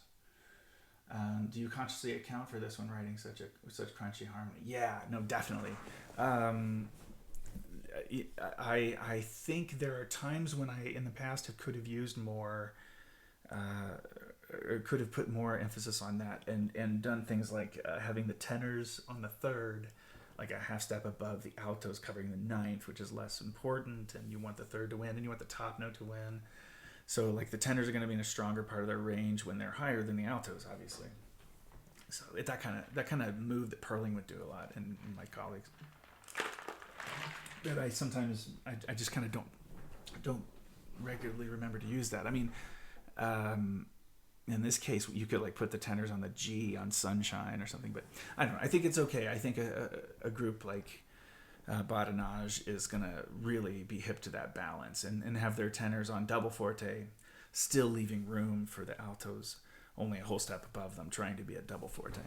Do you consciously account for this when writing such crunchy harmony? Yeah, no, definitely. I think there are times when I, in the past, could have used more, or could have put more emphasis on that, and done things like having the tenors on the 3rd, like a half step above the altos covering the 9th, which is less important, and you want the 3rd to win, and you want the top note to win. So like the tenors are going to be in a stronger part of their range when they're higher than the altos, obviously. So that kind of move that Perling would do a lot, and my colleagues. But I sometimes I just kind of don't regularly remember to use that. I mean, in this case, you could like put the tenors on the G on Sunshine or something, but I don't know. I think it's okay. I think a group like Badinage is going to really be hip to that balance and have their tenors on double forte, still leaving room for the altos only a whole step above them, trying to be a double forte.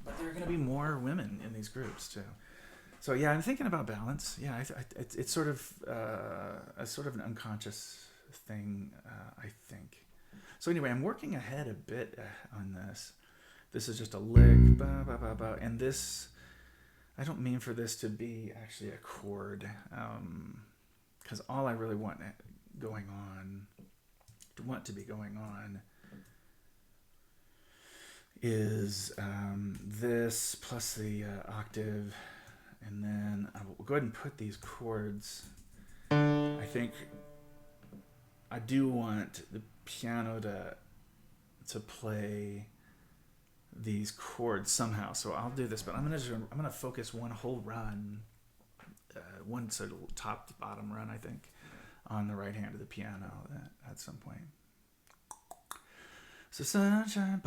But there are going to be more women in these groups too. So yeah, I'm thinking about balance. Yeah, it's sort of an unconscious thing, I think. So anyway, I'm working ahead a bit on this. This is just a lick, ba ba ba ba, and this. I don't mean for this to be actually a chord, because all I really want to be going on, is this plus the octave, and then I will go ahead and put these chords. I think I do want the piano to play these chords somehow, so I'll do this, but I'm gonna focus one whole run, one sort of top to bottom run, I think, on the right hand of the piano at some point. So sunshine,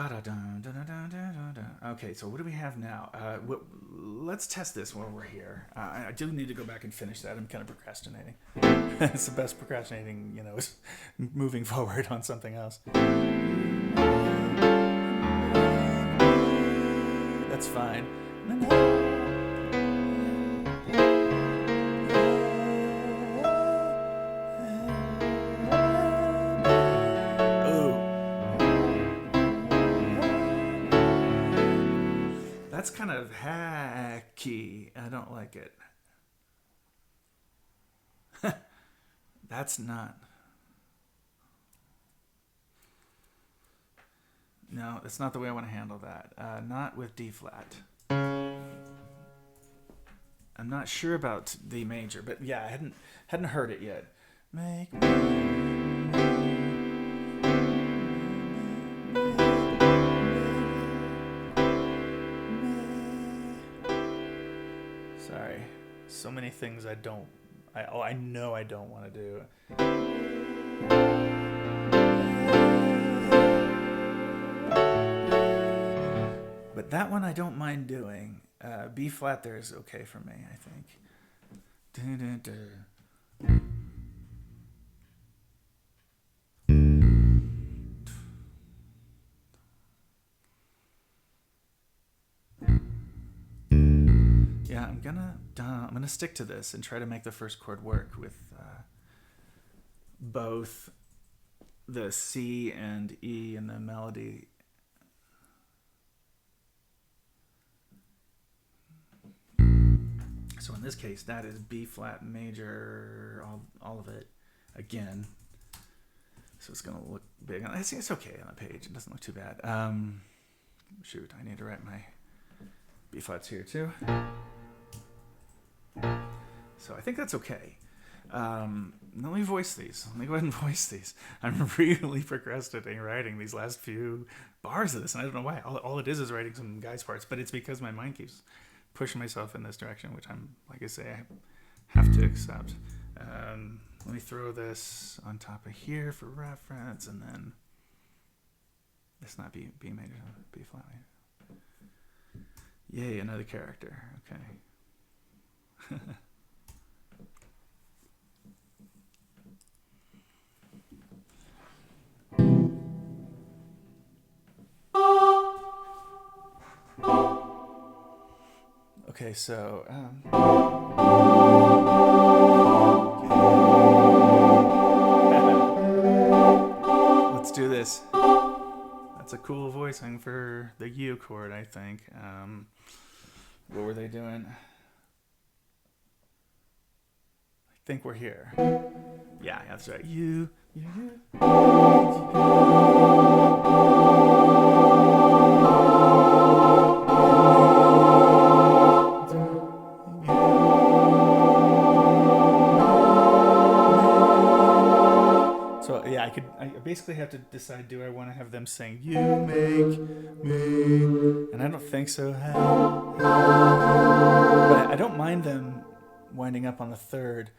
okay. So what do we have now? Let's test this while we're here. I do need to go back and finish that. I'm kind of procrastinating. It's the best procrastinating, is moving forward on something else. That's fine. That's kind of hacky. I don't like it. That's not. No, that's not the way I want to handle that. Not with D flat. I'm not sure about D major, but yeah, I hadn't heard it yet. Make Sorry, so many things I know I don't want to do. But But that one I don't mind doing. B flat there is okay for me, I think. Yeah, I'm gonna stick to this and try to make the first chord work with both the C and E in the melody. So in this case, that is B flat major, all of it again. So it's gonna look big. I think it's okay on the page. It doesn't look too bad. Shoot, I need to write my B flats here too. So I think that's okay. Let me voice these. Let me go ahead and voice these. I'm really procrastinating writing these last few bars of this, and I don't know why. All it is writing some guy's parts, but it's because my mind keeps pushing myself in this direction, which I'm, like I say, I have to accept. Let me throw this on top of here for reference, and then it's not B major, B flat major. Yay, another character. Okay. Okay, so let's do this. That's a cool voicing for the U chord, I think. What were they doing? I think we're here. Yeah, that's right. You. So yeah, I basically have to decide, do I want to have them sing "You make me," and I don't think so. But I don't mind them winding up on the third.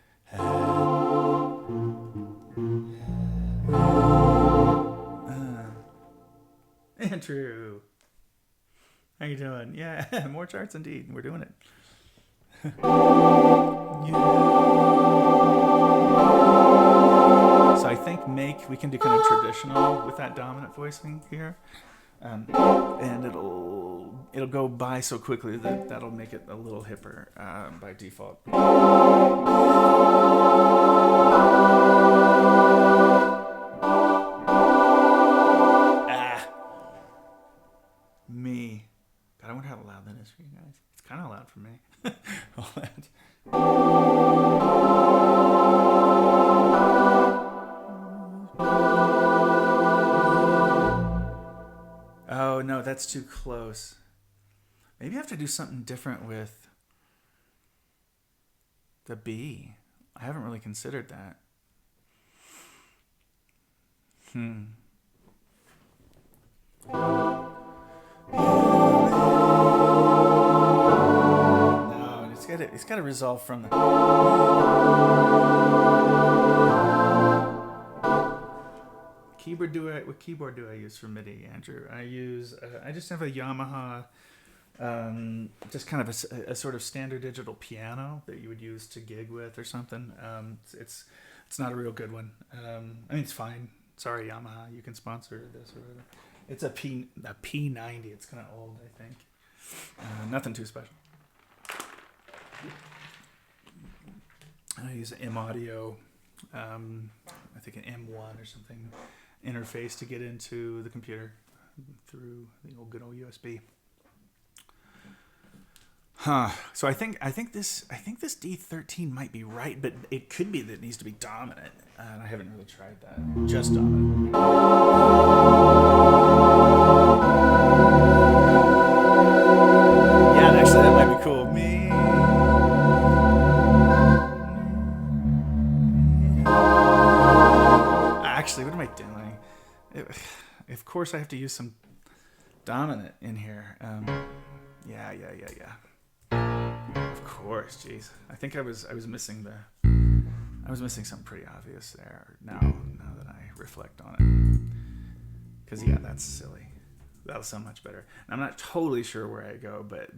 Andrew, how you doing? Yeah, more charts indeed. We're doing it. So I think we can do kind of traditional with that dominant voicing here, and it'll go by so quickly that'll make it a little hipper by default. Me. God, I wonder how loud that is for you guys. It's kind of loud for me. All that. Oh, no, that's too close. Maybe I have to do something different with the B. I haven't really considered that. No, it's got to resolve from the... What keyboard do I use for MIDI, Andrew? I just have a Yamaha, just kind of a sort of standard digital piano that you would use to gig with or something. It's not a real good one. I mean, it's fine. Sorry, Yamaha, you can sponsor this or whatever. It's a P90. It's kind of old, I think. Nothing too special. I use an M Audio, I think an M1 or something, interface to get into the computer through the good old USB. So I think this D13 might be right, but it could be that it needs to be dominant, and I haven't really tried that. Just dominant. Yeah, and actually that might be cool. Actually, what am I doing? Of course, I have to use some dominant in here. Yeah. Of course, jeez. I think I was missing something pretty obvious there. Now that I reflect on it, because yeah, that's silly. that'll sound much better. And I'm not totally sure where I go, but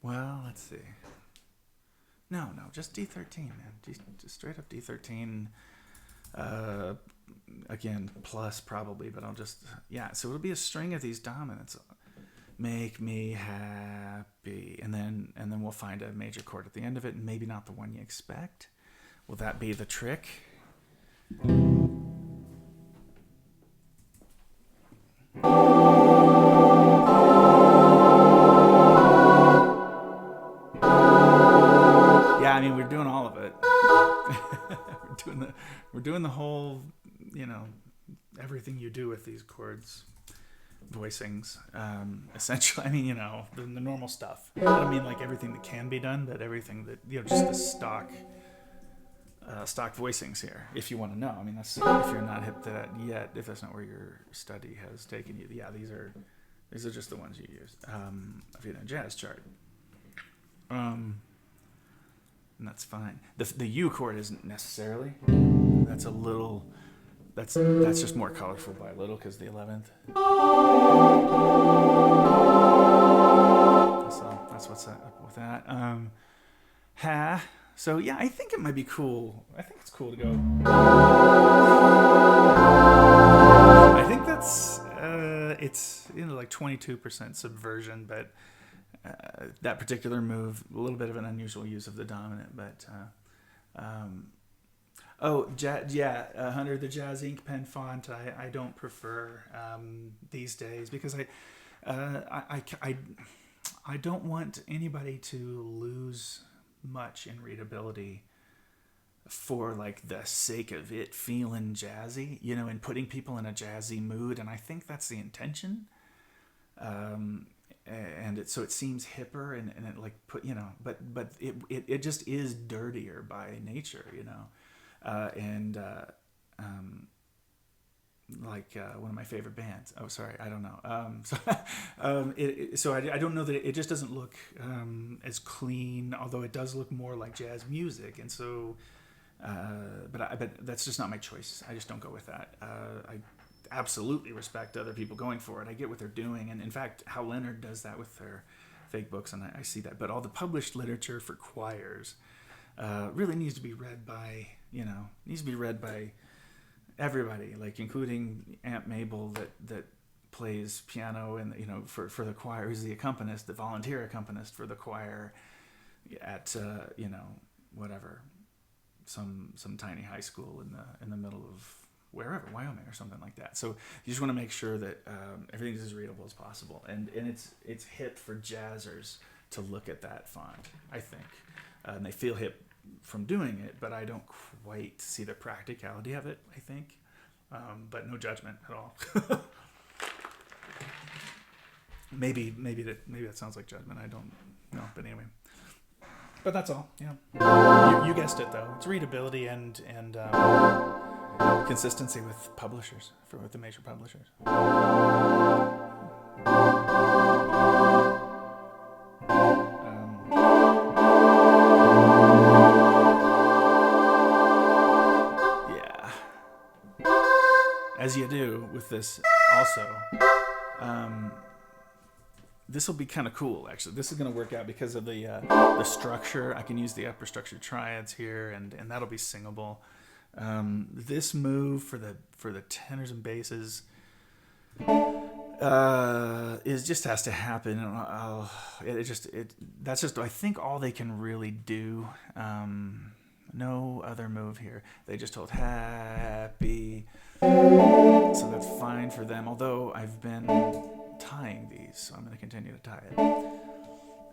well, let's see. No, just D13, man. Just straight up D13. Again, plus probably, but I'll just, so it'll be a string of these dominants. Make me happy, and then we'll find a major chord at the end of it, and maybe not the one you expect. Will that be the trick? Yeah, I mean, we're doing all of it. we're doing the whole, everything you do with these chords, voicings, essentially. I mean, the normal stuff. I don't mean like everything that can be done, but everything that, just the stock voicings here, if you want to know. I mean, that's, if you're not hip to that yet, if that's not where your study has taken you. Yeah, these are just the ones you use. If you're in a jazz chart. And that's fine. The U chord isn't necessarily. That's a little. That's just more colorful by a little because the 11th. So that's what's up with that. So yeah, I think it might be cool. I think it's cool to go. I think that's it's like 22% subversion, but that particular move, a little bit of an unusual use of the dominant, but Hunter, the Jazz ink pen font I don't prefer these days because I don't want anybody to lose much in readability for like the sake of it feeling jazzy, and putting people in a jazzy mood, and I think that's the intention. And it seems hipper and it like put, but it just is dirtier by nature, like one of my favorite bands. Oh, sorry, I don't know. I don't know that it just doesn't look as clean, although it does look more like jazz music. And so, but that's just not my choice. I just don't go with that. I absolutely respect other people going for it. I get what they're doing, and in fact, Hal Leonard does that with their fake books, and I see that. But all the published literature for choirs really needs to be read by everybody, like including Aunt Mabel that plays piano and for the choir, who's the accompanist, the volunteer accompanist for the choir at whatever, some tiny high school in the middle of wherever, Wyoming or something like that. So you just want to make sure that everything is as readable as possible, and it's hip for jazzers to look at that font, I think, and they feel hip from doing it, but I don't quite see the practicality of it, I think, but no judgment at all. maybe that sounds like judgment, I don't know, but anyway, but that's all. You guessed it though, it's readability and consistency with publishers, with the major publishers. As you do with this also, this will be kind of cool, actually. This is going to work out because of the structure. I can use the upper structure triads here, and that'll be singable. This move for the tenors and basses just has to happen. That's just I think all they can really do. No other move here. They just hold happy, so that's fine for them. Although I've been tying these, so I'm going to continue to tie it.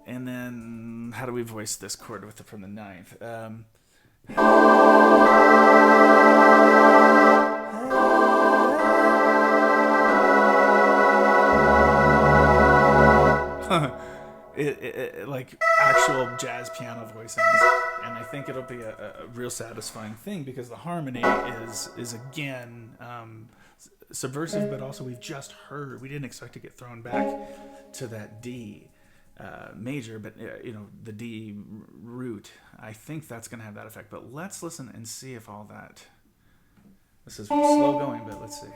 And then how do we voice this chord from the 9th? It like actual jazz piano voicings, and I think it'll be a real satisfying thing because the harmony is again subversive, but also we didn't expect to get thrown back to that D major, but the D root. I think that's going to have that effect, but let's listen and see if all that This is slow going, but let's see.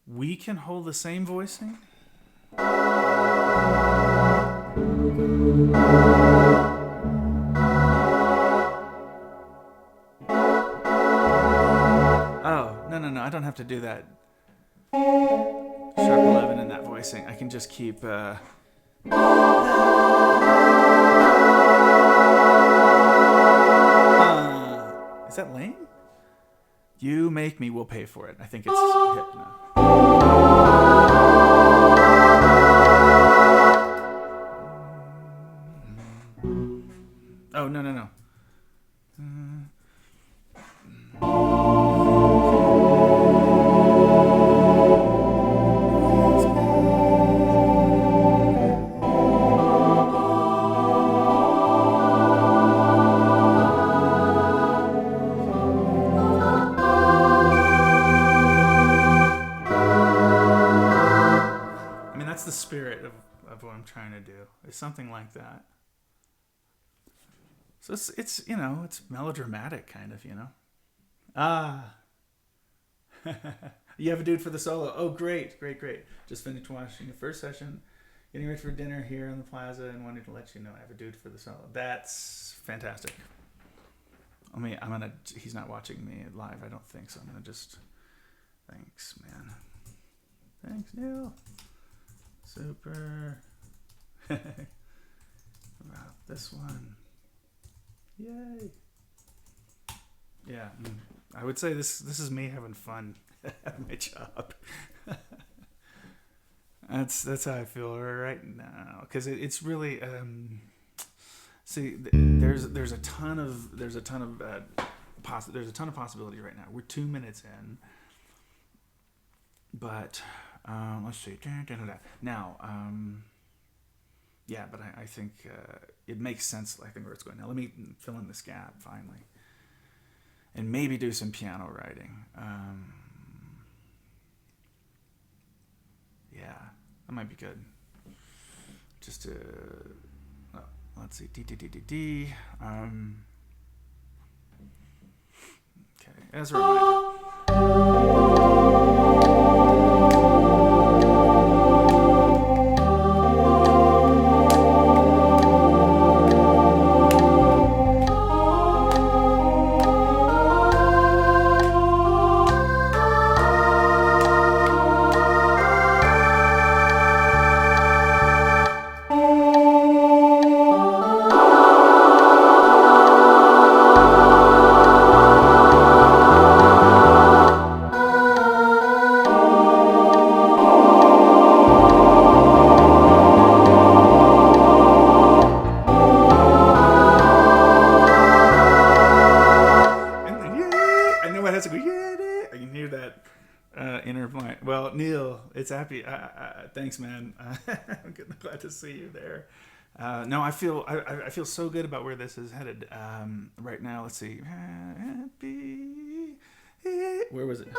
We can hold the same voicing? Oh, no, I don't have to do that. Sharp 11 in that voicing. I can just keep... is that lame? You make me, we'll pay for it. I think it's hip now. Oh, no. The spirit of what I'm trying to do is something like that. So it's it's melodramatic kind of, You have a dude for the solo. Oh, great. Just finished watching the first session, getting ready for dinner here on the plaza, and wanted to let you know I have a dude for the solo. That's fantastic. He's not watching me live, I don't think, so I'm gonna just, thanks, man. Thanks, Neil. Super. About this one. Yay. Yeah, I would say this is me having fun at my job. That's how I feel right now, because it's really see, there's a ton of possibility right now. We're 2 minutes in, but let's see. Now, yeah, but I think it makes sense. I think where it's going now. Let me fill in this gap finally, and maybe do some piano writing. Yeah, that might be good. Just to let's see, D. Okay, as a reminder. It's happy. Thanks, man. I'm glad to see you there. No, I feel so good about where this is headed right now. Let's see. Happy. Where was it?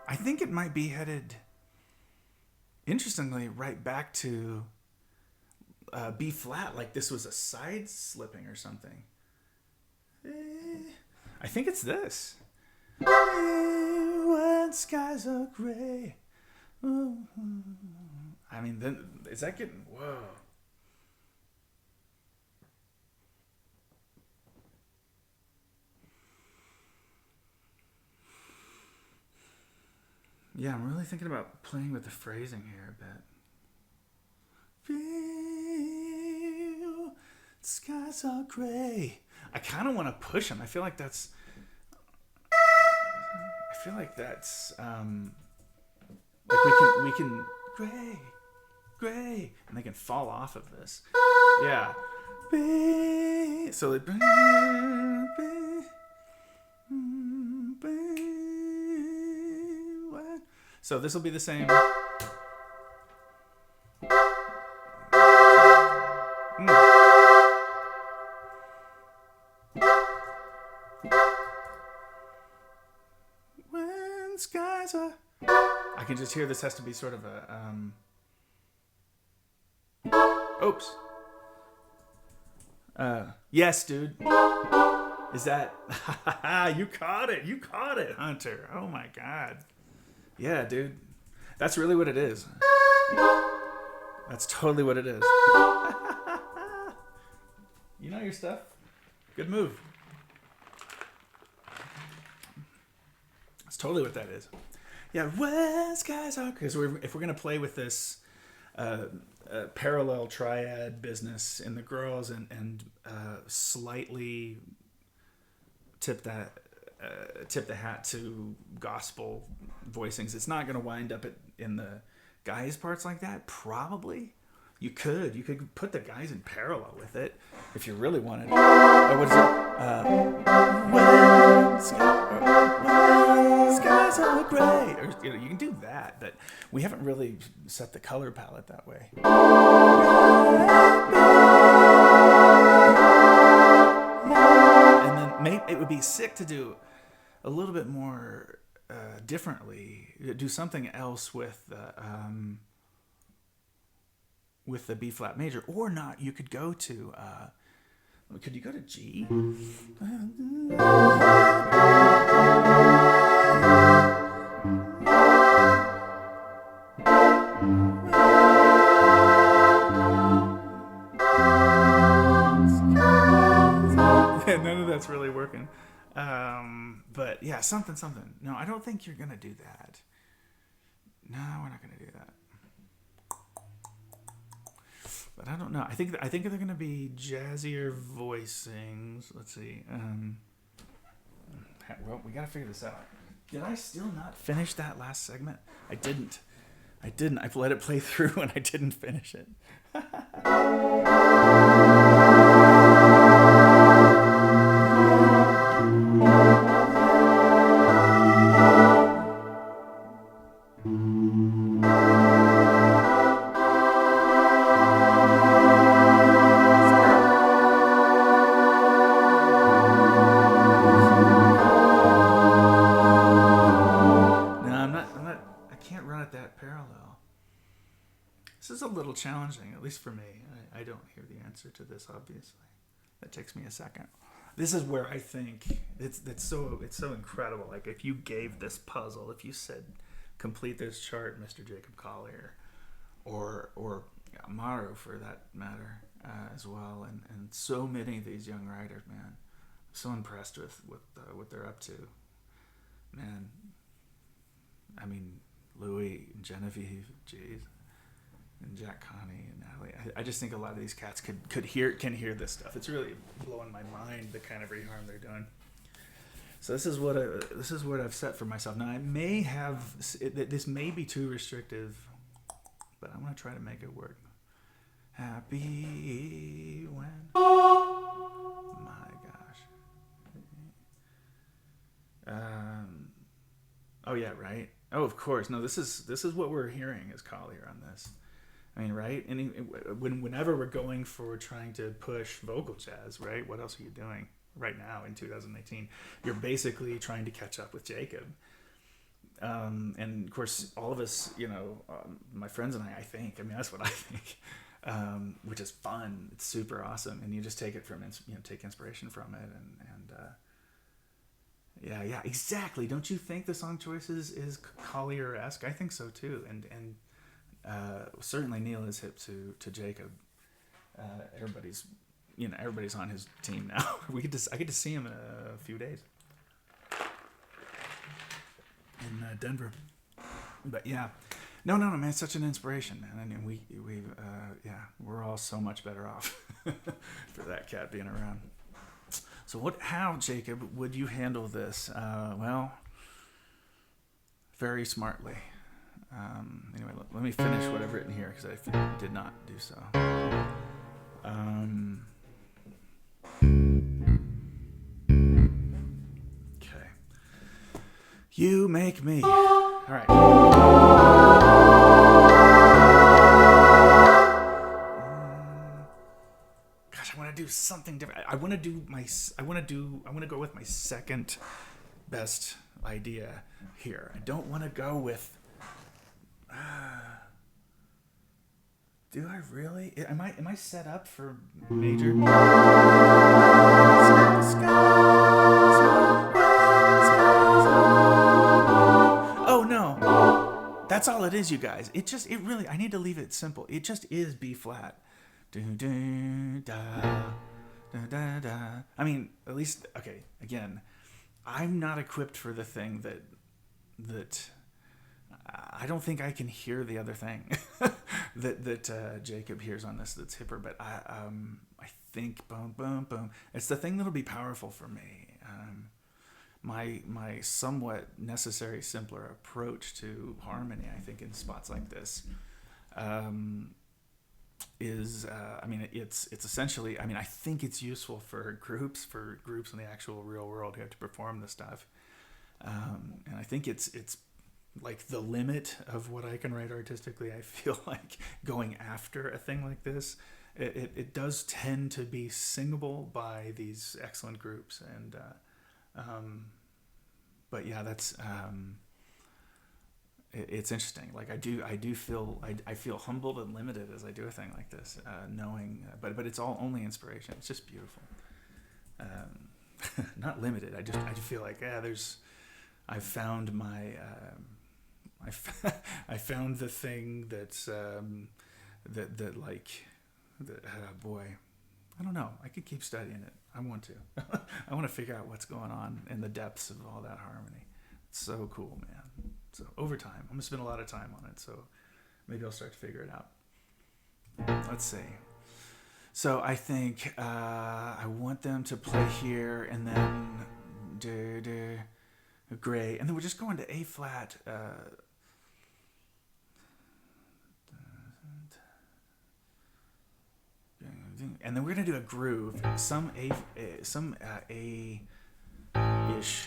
I think it might be headed, interestingly, right back to B flat, like this was a side slipping or something. I think it's this. When skies are gray. I mean, then is that getting whoa? Yeah, I'm really thinking about playing with the phrasing here a bit. Feel skies are gray. I kind of want to push them. I feel like that's like we can gray, and they can fall off of this. Yeah, So like, so this will be the same. When skies are, I can just hear this has to be sort of a oops. Yes, dude. Is that you caught it? You caught it, Hunter. Oh my god. Yeah, dude. That's really what it is. That's totally what it is. You know your stuff. Good move. That's totally what that is. Yeah, when skies are, because if we're gonna play with this parallel triad business in the girls and slightly tip the hat to gospel voicings, it's not gonna wind up in the guys' parts like that. Probably. You could put the guys in parallel with it if you really wanted. What is it? When skies are gray. Or, you can do that, but we haven't really set the color palette that way. And then maybe it would be sick to do a little bit more differently. Do something else with the B flat major, or not. You could go to could you go to G? None of that's really working. But yeah, something. No, I don't think you're gonna do that. No, we're not gonna do that. But I don't know. I think they're going to be jazzier voicings. Let's see. Well, we got to figure this out. Did I still not finish that last segment? I didn't. I've let it play through and I didn't finish it. Challenging, at least for me. I don't hear the answer to this, obviously. That takes me a second. This is where I think it's so incredible. Like if you gave this puzzle, if you said complete this chart, Mr. Jacob Collier, or Amaro for that matter as well, and so many of these young writers, man, I'm so impressed with what they're up to, man. I mean, Louis and Genevieve, geez. And Jack Connie and Natalie. I just think a lot of these cats can hear this stuff. It's really blowing my mind, the kind of reharm they're doing. So this is what I've set for myself. Now I may have this may be too restrictive, but I'm gonna try to make it work. Happy when my gosh. Oh yeah, right. Oh, of course. No, this is what we're hearing as Collier on this. I mean, right? And whenever we're going for trying to push vocal jazz, right? What else are you doing right now in 2018? You're basically trying to catch up with Jacob. And of course, all of us, my friends and I think, that's what I think, which is fun. It's super awesome. And you just take it from, take inspiration from it. And yeah, exactly. Don't you think the song choices is Collier-esque? I think so too. And certainly Neil is hip to Jacob. Everybody's on his team now. I get to see him in a few days in Denver. But yeah, no, man, it's such an inspiration, man. I mean, we're all so much better off for that cat being around. So how, Jacob, would you handle this? Well, very smartly. Anyway, let me finish what I've written here because I did not do so. You make me. All right. Gosh, I want to do something different. I want to go with my second best idea here. I don't want to go with. Do I really? Am I set up for major? Oh no, that's all it is, you guys. It really. I need to leave it simple. It just is B flat. Do do da da da da. I mean, at least okay. Again, I'm not equipped for the thing that I don't think I can hear the other thing that Jacob hears on this that's hipper, but I think boom boom boom. It's the thing that'll be powerful for me. My somewhat necessary simpler approach to harmony, I think, in spots like this, is I mean it's essentially, I mean, I think it's useful for groups in the actual real world who have to perform this stuff, and I think it's like the limit of what I can write artistically. I feel like going after a thing like this, it does tend to be singable by these excellent groups, and but yeah, that's it's interesting. Like I do feel I feel humbled and limited as I do a thing like this, knowing, but it's all only inspiration. It's just beautiful. Not limited. I just feel like I've found my I found the thing that's boy, I don't know. I could keep studying it. I want to. I want to figure out what's going on in the depths of all that harmony. It's so cool, man. So over time, I'm gonna spend a lot of time on it. So maybe I'll start to figure it out. Let's see. So I think I want them to play here, and then gray, and then we're just going to A flat. And then we're gonna do a groove, some A-ish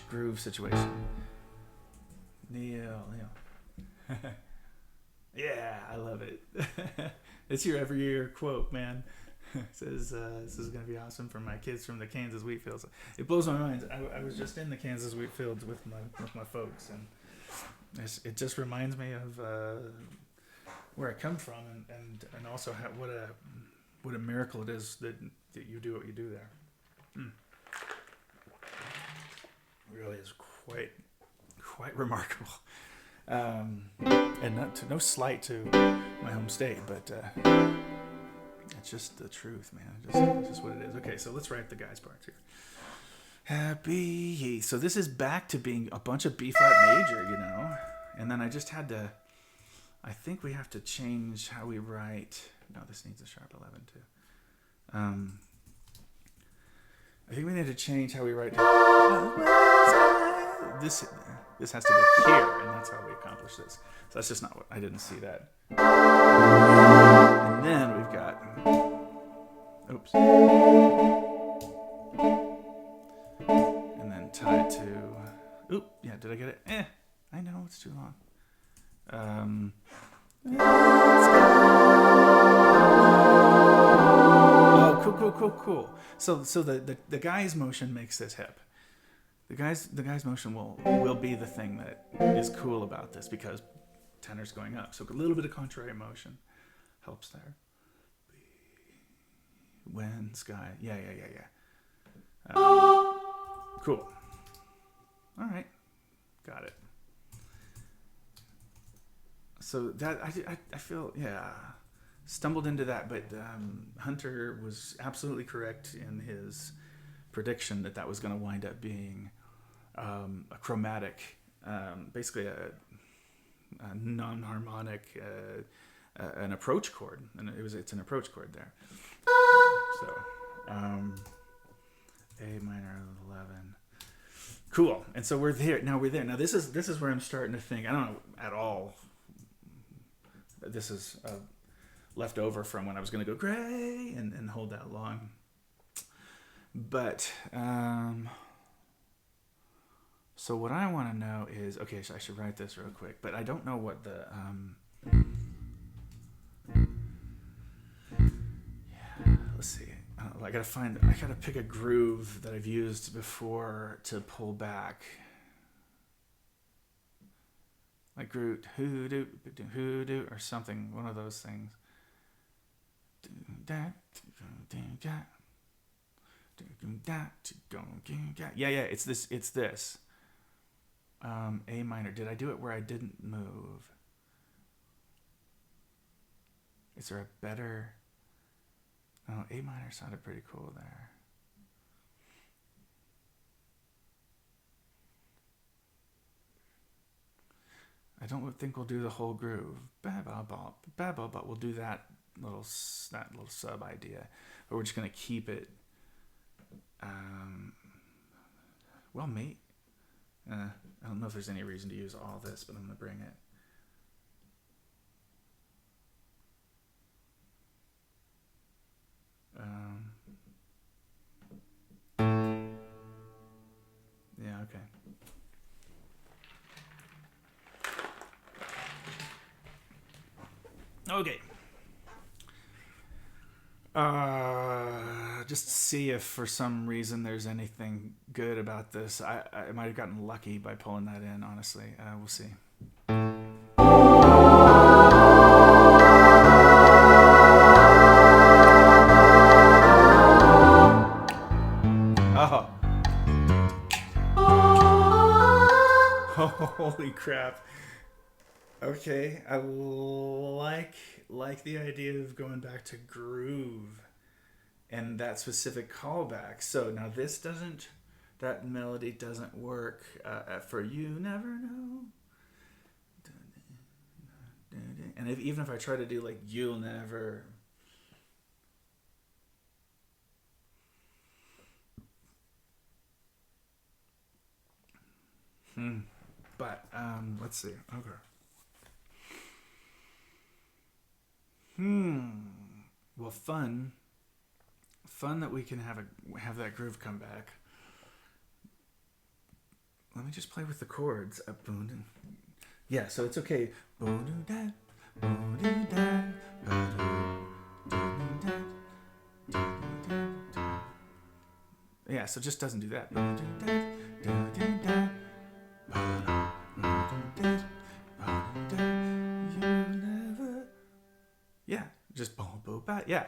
groove situation. Neil. Yeah, I love it. It's your every year quote, man. It says this is gonna be awesome for my kids from the Kansas wheat fields. It blows my mind. I was just in the Kansas wheat fields with my folks, and it just reminds me of where I come from, and also what a miracle it is that you do what you do there. It really is quite remarkable. And no slight to my home state, but it's just the truth, man. It's just what it is. Okay, so let's write the guys' parts here. Happy. So this is back to being a bunch of B flat major, and then I just had to. I think we have to change how we write. No, this needs a sharp 11 too. I think we need to change how we write. This has to go here, and that's how we accomplish this. So that's just not what I didn't see that. And then we've got. Oops. And then tied to. Oop. Yeah. Did I get it? I know it's too long. Oh, cool. So the guy's motion makes this hip. The guy's motion will be the thing that is cool about this, because tenor's going up. So a little bit of contrary motion helps there. When sky, yeah. Cool. All right, got it. So that I feel, stumbled into that, but Hunter was absolutely correct in his prediction that was going to wind up being a chromatic, basically a non-harmonic, an approach chord, and it's an approach chord there. So A minor 11. Cool. And so we're there. Now this is where I'm starting to think. I don't know at all. This is left over from when I was going to go gray and hold that long. But So what I want to know is, okay, so I should write this real quick, but I don't know what the let's see. I gotta pick a groove that I've used before to pull back. Like Groot, hoodoo, or something, one of those things. Yeah, it's this. A minor. Did I do it where I didn't move? Is there a better... Oh, A minor sounded pretty cool there. I don't think we'll do the whole groove. But we'll do that little sub idea. But we're just going to keep it... well, mate. I don't know if there's any reason to use all this, but I'm going to bring it. Yeah, okay. Okay. Just see if for some reason there's anything good about this. I might have gotten lucky by pulling that in, honestly. We'll see. Oh. Holy crap. Okay, I like the idea of going back to groove and that specific callback. So now that melody doesn't work for You Never Know. And even if I try to do like You'll Never... But, let's see. Okay. Well, fun that we can have that groove come back. Let me just play with the chords. Yeah, so it's okay. Yeah, so it just doesn't do that. Yeah, just boom, boom, bat. Yeah,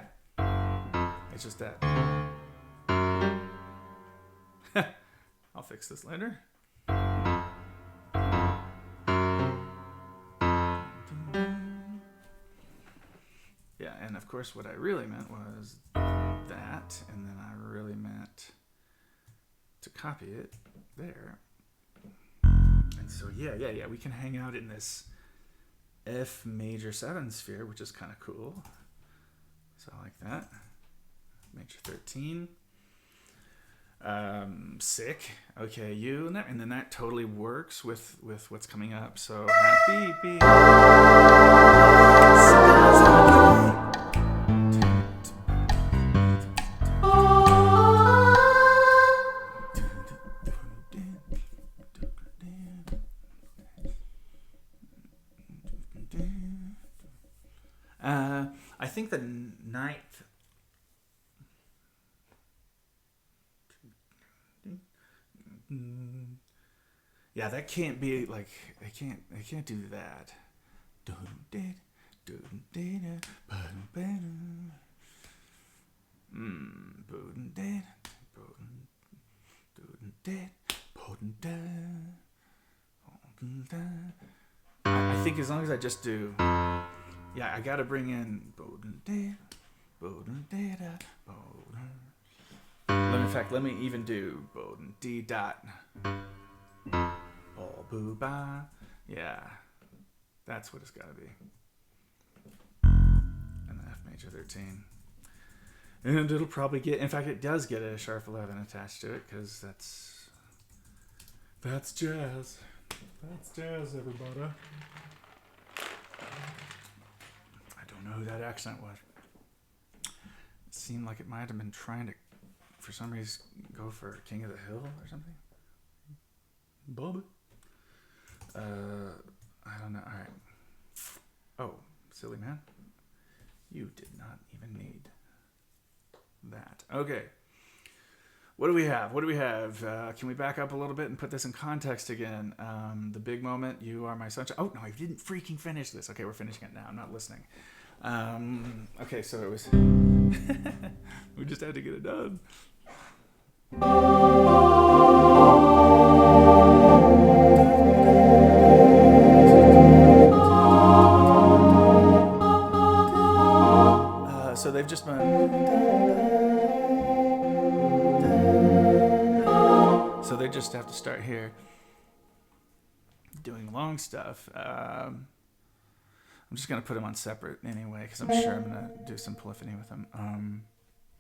it's just that. I'll fix this later. Yeah, and of course, what I really meant was that, and then I really meant to copy it there. And so yeah, we can hang out in this F major 7 sphere, which is kind of cool. So I like that. Major 13. Sick. Okay, and then that totally works with what's coming up. So happy be. I think the ninth. Yeah, that can't be like I can't do that. I think as long as I just do, yeah, I gotta bring in. In fact, let me even do D dot. Yeah, that's what it's gotta be. And the F major 13. And it'll probably get, in fact, it does get a sharp 11 attached to it, because that's jazz. That's jazz, everybody. I don't know who that accent was. It seemed like it might have been trying to, for some reason, go for King of the Hill or something. Bob. I don't know. All right. Oh, silly man. You did not even need that. Okay. What do we have? Can we back up a little bit and put this in context again? The big moment, You Are My Sunshine. Oh, no, I didn't freaking finish this. Okay, we're finishing it now. I'm not listening. Okay, so it was... we just had to get it done. So they've just been... So they just have to start here doing long stuff. I'm just going to put them on separate anyway, because I'm sure I'm going to do some polyphony with them.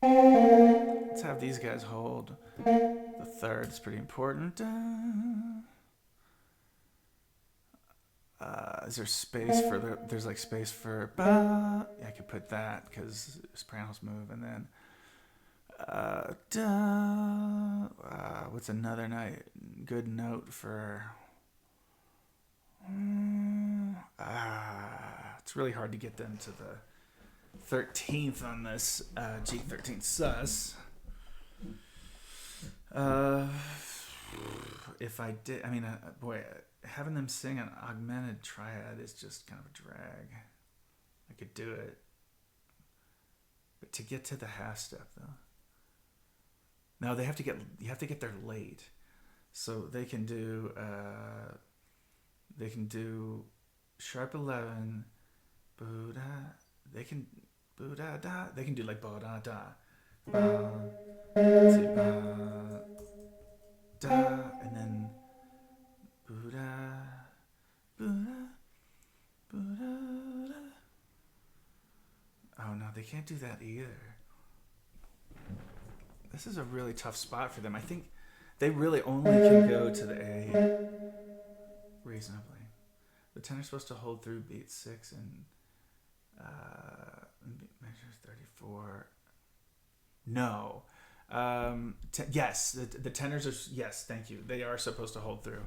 Let's have these guys hold. The third is pretty important. Is there space for there's like space for ba? Yeah, I could put that because sopranos move, and then what's another good note for? It's really hard to get them to the 13th on this G13 sus. If I did, I mean, boy, having them sing an augmented triad is just kind of a drag. I could do it, but to get to the half step though. No, you have to get there late, so they can do sharp 11, Buddha. They can Buddha da. They can do like ba da da, ba, see, ba, da, and then Buddha, Buddha, Buddha. Oh no, they can't do that either. This is a really tough spot for them. I think they really only can go to the A reasonably. The tenor's supposed to hold through beat 6 and measure 34. No. Yes, the tenors are, yes, thank you. They are supposed to hold through.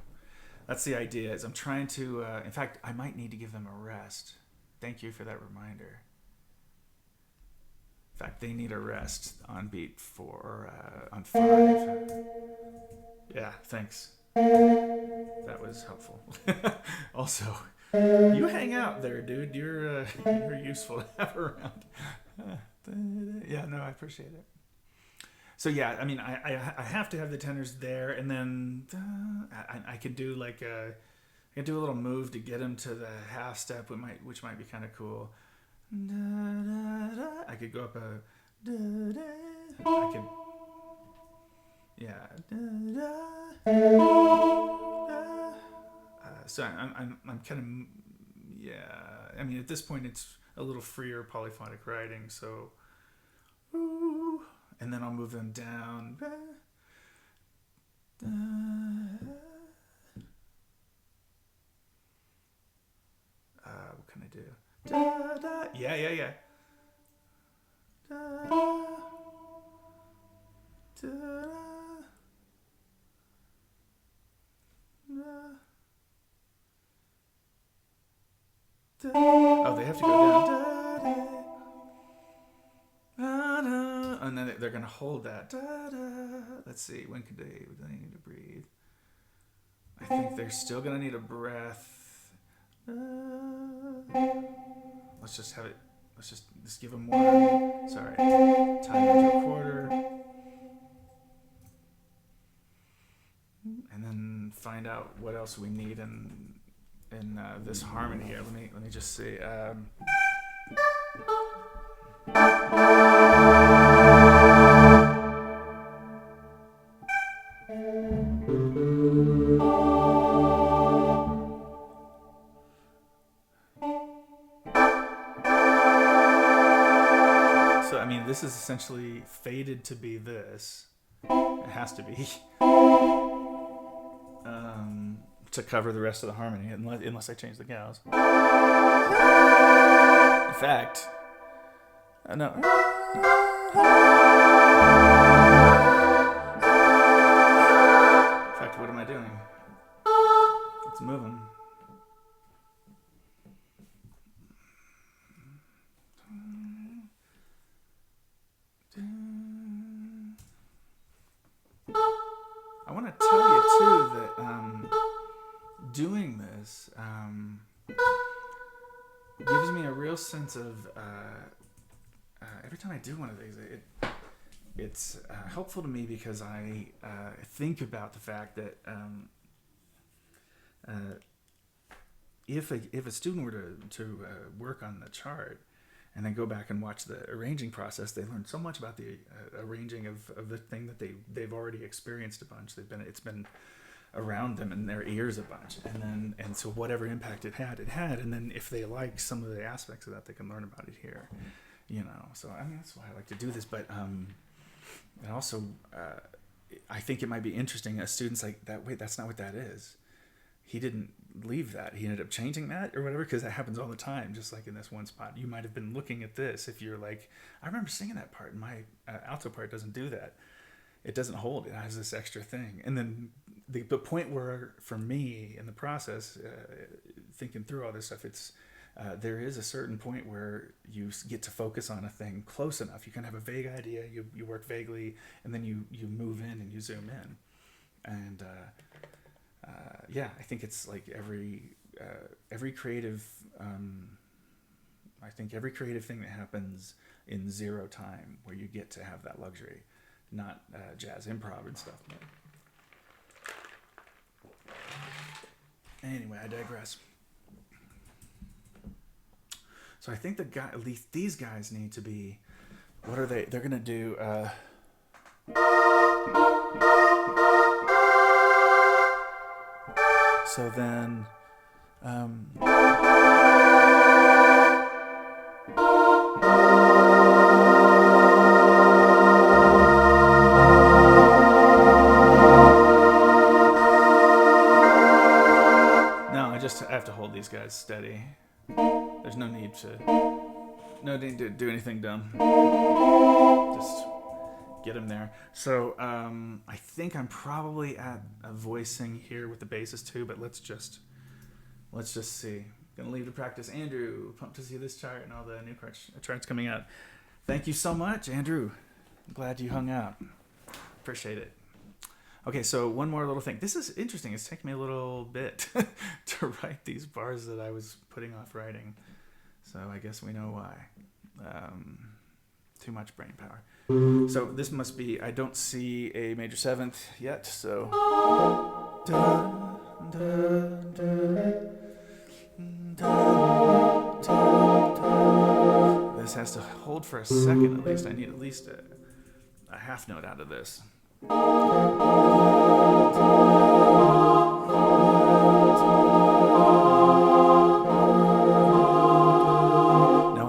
That's the idea. Is I'm trying to, in fact, I might need to give them a rest. Thank you for that reminder. In fact, they need a rest on beat 4, on 5. Yeah, thanks. That was helpful. Also, you hang out there, dude. You're useful to have around. Yeah, no, I appreciate it. So yeah, I mean, I have to have the tenors there, and then I could do like I could do a little move to get him to the half step, which might be kind of cool. I could go up a. I could. Yeah. So I'm kind of, yeah. I mean, at this point, it's a little freer polyphonic writing. So, and then I'll move them down. What can I do? Da, da. Yeah. Da, da, da. Oh, they have to go down. Da, da, da, da. And then they're going to hold that. Da, da. Let's see. When could they need to breathe? I think they're still going to need a breath. Let's just have it. Let's just give them one. Sorry. Time into a quarter. And then find out what else we need in this harmony here. Let me just see. So I mean, this is essentially fated to be this. It has to be. To cover the rest of the harmony, unless I change the gauge. In fact, no. In fact, what am I doing? I want to tell you too that doing this gives me a real sense of every time I do one of these, it's helpful to me because I think about the fact that if a student were to work on the chart and then go back and watch the arranging process, they learn so much about the arranging of the thing that they've already experienced a bunch. It's been around them in their ears a bunch, and so whatever impact it had, and then if they like some of the aspects of that, they can learn about it here, So I mean, that's why I like to do this, but and also I think it might be interesting as students like that. Wait, that's not what that is. He didn't leave that. He ended up changing that or whatever, because that happens all the time. Just like in this one spot, you might have been looking at this. If you're like, I remember singing that part, and my alto part doesn't do that. It doesn't hold. It has this extra thing. And then the point where, for me, in the process, thinking through all this stuff, it's there is a certain point where you get to focus on a thing close enough. You can have a vague idea. You work vaguely, and then you move in and you zoom in. And I think it's like every creative. I think every creative thing that happens in zero time, where you get to have that luxury. Not jazz improv and stuff. But anyway, I digress. So I think at least these guys need to be. What are they? They're gonna do. So then. I have to hold these guys steady. There's no need to do anything dumb. Just get them there. So I think I'm probably at a voicing here with the basses too, but let's just see. Gonna leave to practice. Andrew, pumped to see this chart and all the new charts coming out. Thank you so much, Andrew. I'm glad you hung out. Appreciate it. Okay, so one more little thing. This is interesting. It's taken me a little bit to write these bars that I was putting off writing. So I guess we know why. Too much brain power. So this must be, I don't see a major seventh yet, so. This has to hold for a second at least. I need at least a half note out of this. No,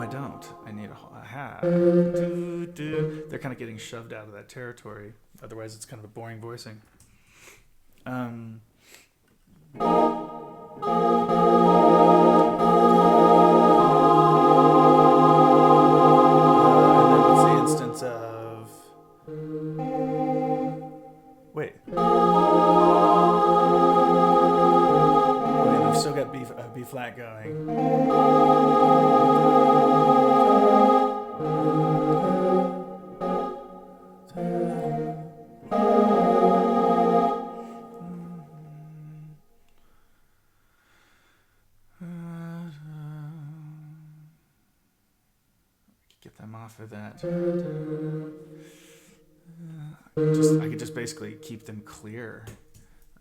I don't. I need a half. They're kind of getting shoved out of that territory. Otherwise, it's kind of a boring voicing. And then what's the instance of... Wait. Okay, I've still got B flat going. Get them off of that. I could just basically keep them clear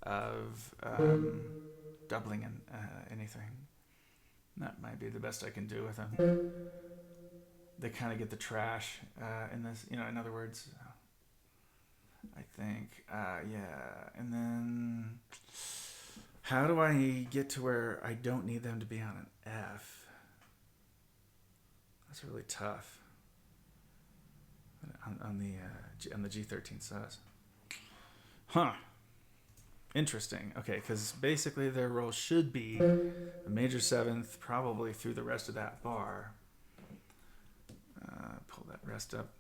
of doubling in anything. That might be the best I can do with them. They kind of get the trash in this, in other words, I think, and then how do I get to where I don't need them to be on an F? That's really tough. On the G13 sus. Huh. Interesting. Okay, because basically their role should be a major seventh, probably through the rest of that bar. Pull that rest up.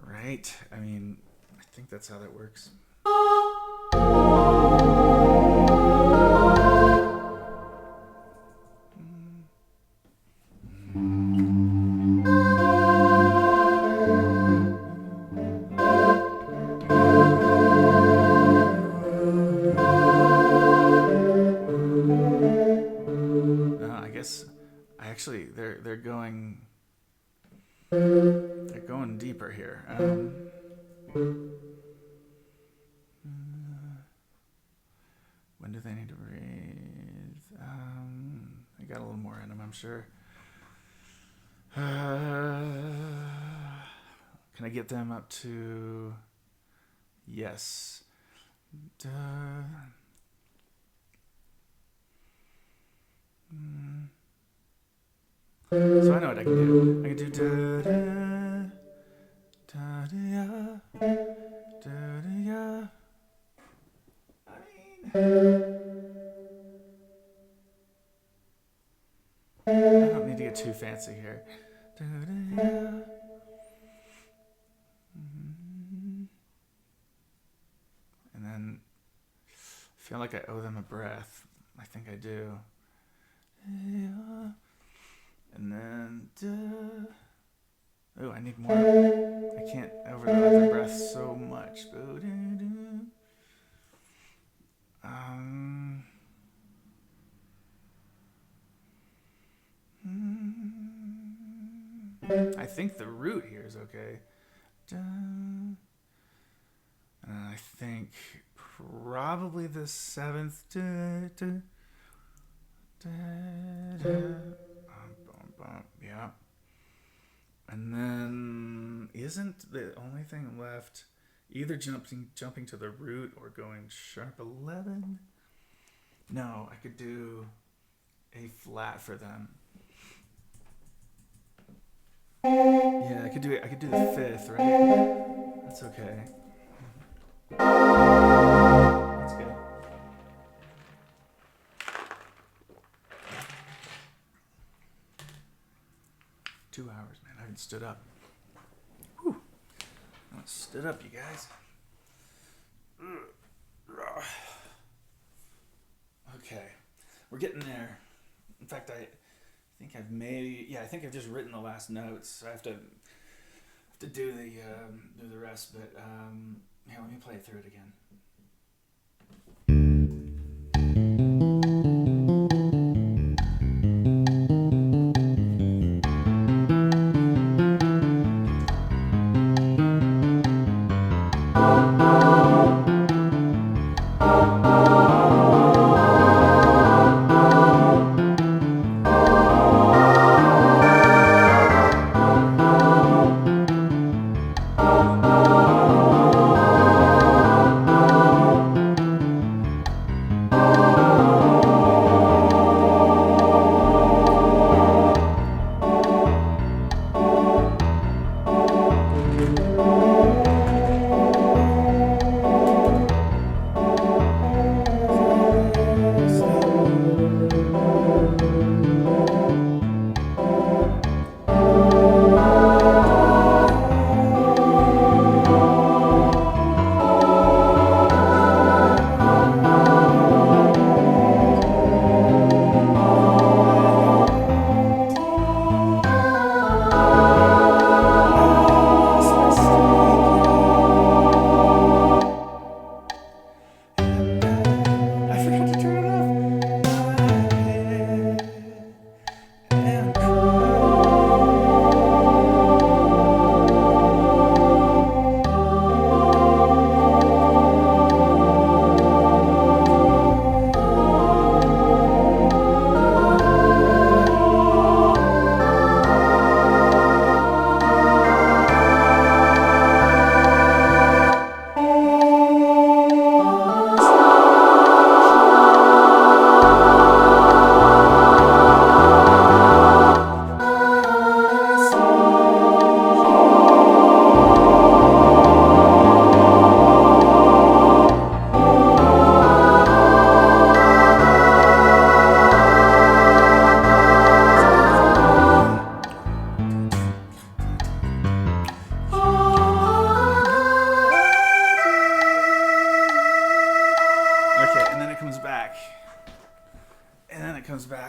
Right. I mean, I think that's how that works. They're going deeper here. When do they need to breathe? They got a little more in them, I'm sure. Can I get them up to... Yes. So I know what I can do. I can do da da da da da. I don't need to get too fancy here. And then I feel like I owe them a breath. I think I do. And then oh, I need more. I can't over the other breath so much. I think the root here is okay. And I think probably the seventh. Yeah. And then isn't the only thing left either jumping to the root or going sharp 11? No, I could do a flat for them. Yeah, I could do it. I could do the fifth, right? That's okay. That's good. Two hours, man. I haven't stood up. Whew. I haven't stood up, you guys. Okay. We're getting there. In fact, I think I've just written the last notes. So I have to do the rest, but here, let me play it through it again.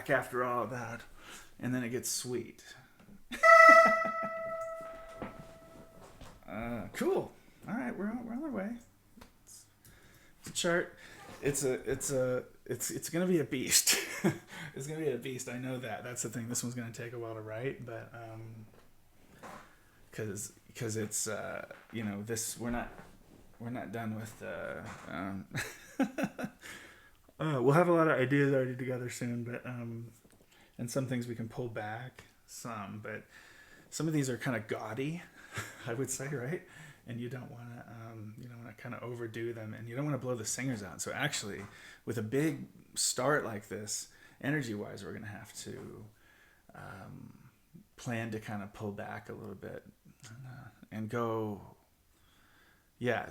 After all that, and then it gets sweet. Cool. All right, we're on our way. It's a chart. It's gonna be a beast. It's gonna be a beast. I know that. That's the thing. This one's gonna take a while to write, but because it's this we're not done with we'll have a lot of ideas already together soon, but and some things we can pull back some, but some of these are kind of gaudy, I would say, right? And you don't want to kind of overdo them, and you don't want to blow the singers out. So actually, with a big start like this, energy-wise, we're going to have to plan to kind of pull back a little bit and go, yeah.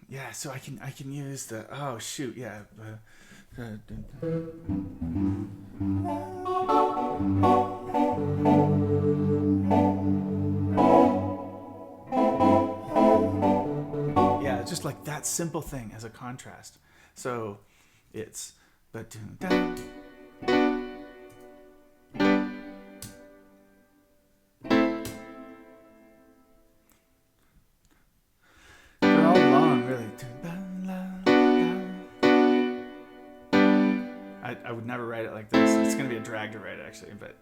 Yeah, so I can use the yeah, just like that simple thing as a contrast. So it's but they're all long, really. I would never write it like this. It's gonna be a drag to write, actually, but.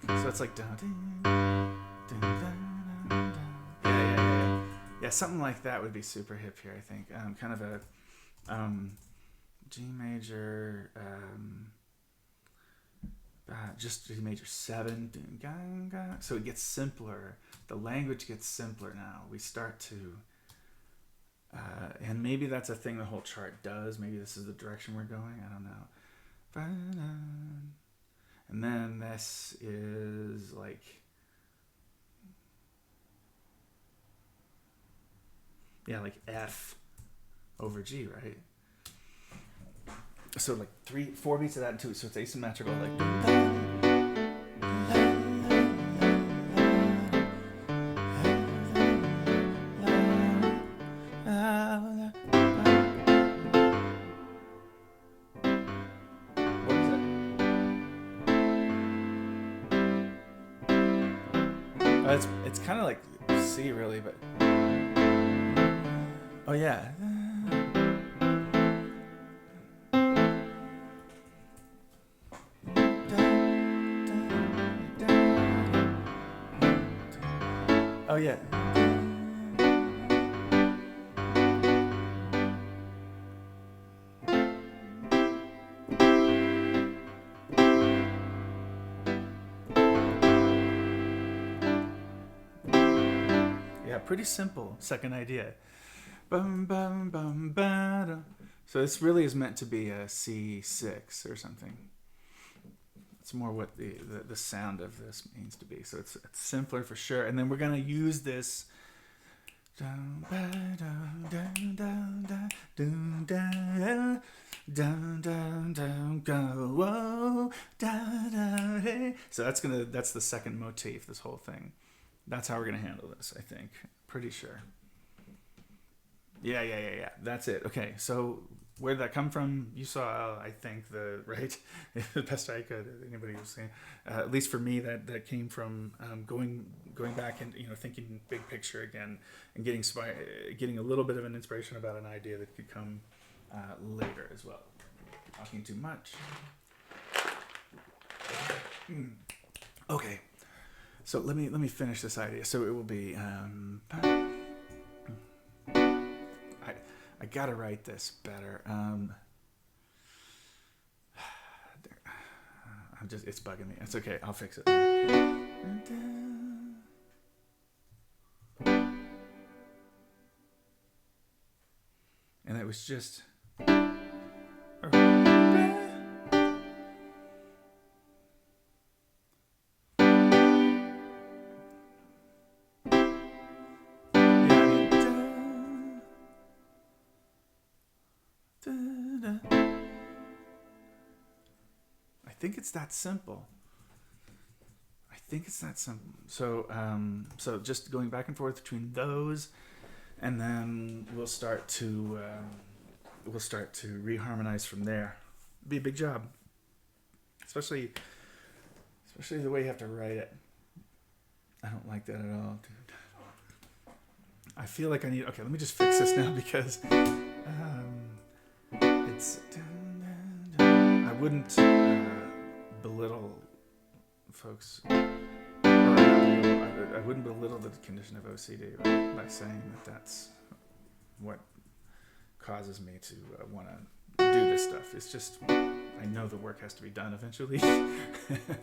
So it's like yeah, something like that would be super hip here, I think. Kind of a G major, just G major 7. So it gets simpler. The language gets simpler now. We start to, and maybe that's a thing the whole chart does. Maybe this is the direction we're going. I don't know. And then this is like, yeah, like F over G, right? So like 4 beats of that and 2, so it's asymmetrical, like. It's kind of like C, really, but oh yeah. Oh yeah. Yeah, pretty simple second idea. Bum, bum, bum, ba-dum. So this really is meant to be a C6 or something. It's more what the sound of this means to be. So it's simpler for sure. And then we're going to use this. So that's the second motif, this whole thing. That's how we're going to handle this, I think. Pretty sure. Yeah. That's it. Okay, so where did that come from? You saw, I think, the best I could. Anybody was saying, at least for me, that came from going back and thinking big picture again, and getting a little bit of an inspiration about an idea that could come later as well. Talking too much. Okay, so let me finish this idea. So it will be. I gotta write this better. It's bugging me. It's okay. I'll fix it. And it was just. Da-da. I think it's that simple. So just going back and forth between those, and then we'll start to reharmonize from there. It'll be a big job, especially the way you have to write it. I don't like that at all, dude. I feel like I need. Okay, let me just fix this now because it's. I wouldn't belittle folks. I wouldn't belittle the condition of OCD by saying that that's what causes me to want to do this stuff. It's just I know the work has to be done eventually,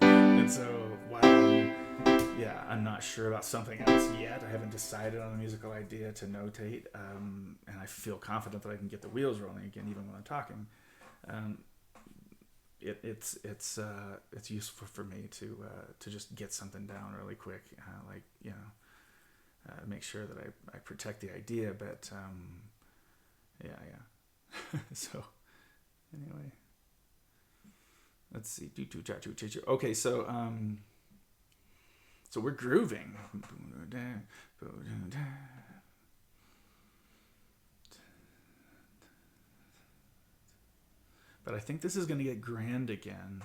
and so while I'm not sure about something else yet. I haven't decided on a musical idea to notate, and I feel confident that I can get the wheels rolling again, even when I'm talking. It's useful for me to just get something down really quick, make sure that I protect the idea. But So anyway, let's see. Okay, so we're grooving. But I think this is going to get grand again.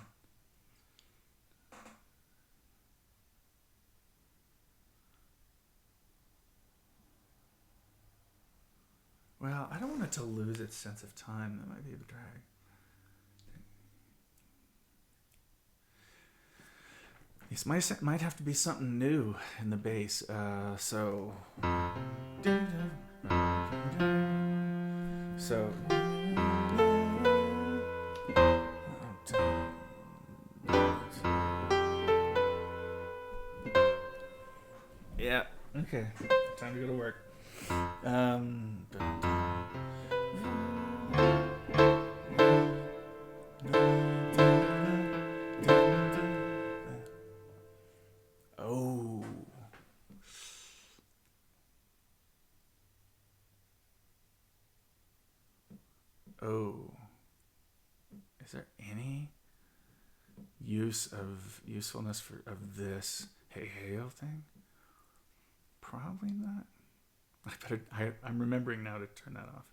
Well, I don't want it to lose its sense of time. That might be a drag. This might have to be something new in the bass. Yeah. Okay. Time to go to work. Is there any usefulness of this hey-hey-o thing? Probably not. I'm remembering now to turn that off.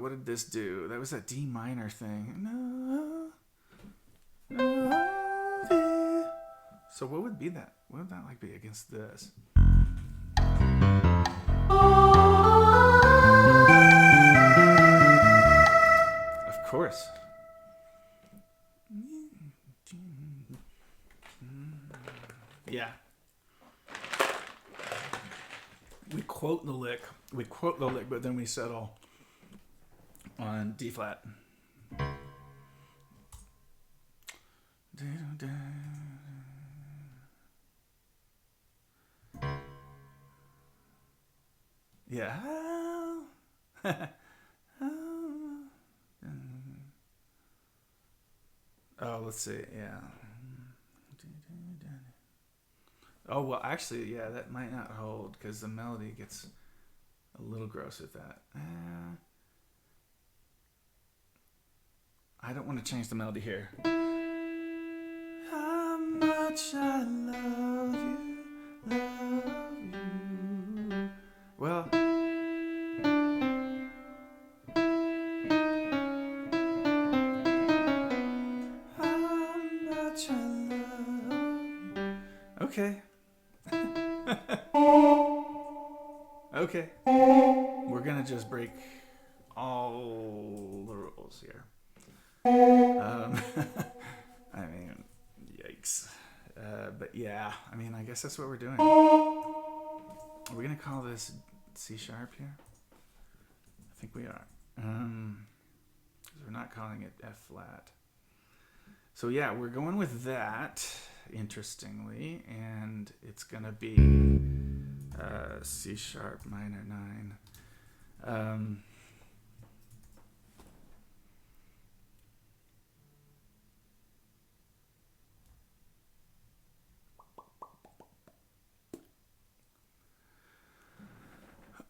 What did this do? That was that D minor thing. No. So what would be that? What would that like be against this? Of course. Yeah. We quote the lick, but then we settle on D flat. Yeah. Oh, let's see. Yeah. Oh, well, actually, yeah, that might not hold because the melody gets a little gross with that. I don't want to change the melody here. How much I love you. Well, how much I love you. Okay. Okay. We're gonna just break all the rules here. I mean, yikes. But yeah, I mean, I guess that's what we're doing. Are we gonna call this C sharp here? I think we are. Because we're not calling it F flat. So yeah, we're going with that, interestingly, and it's gonna be C sharp minor 9.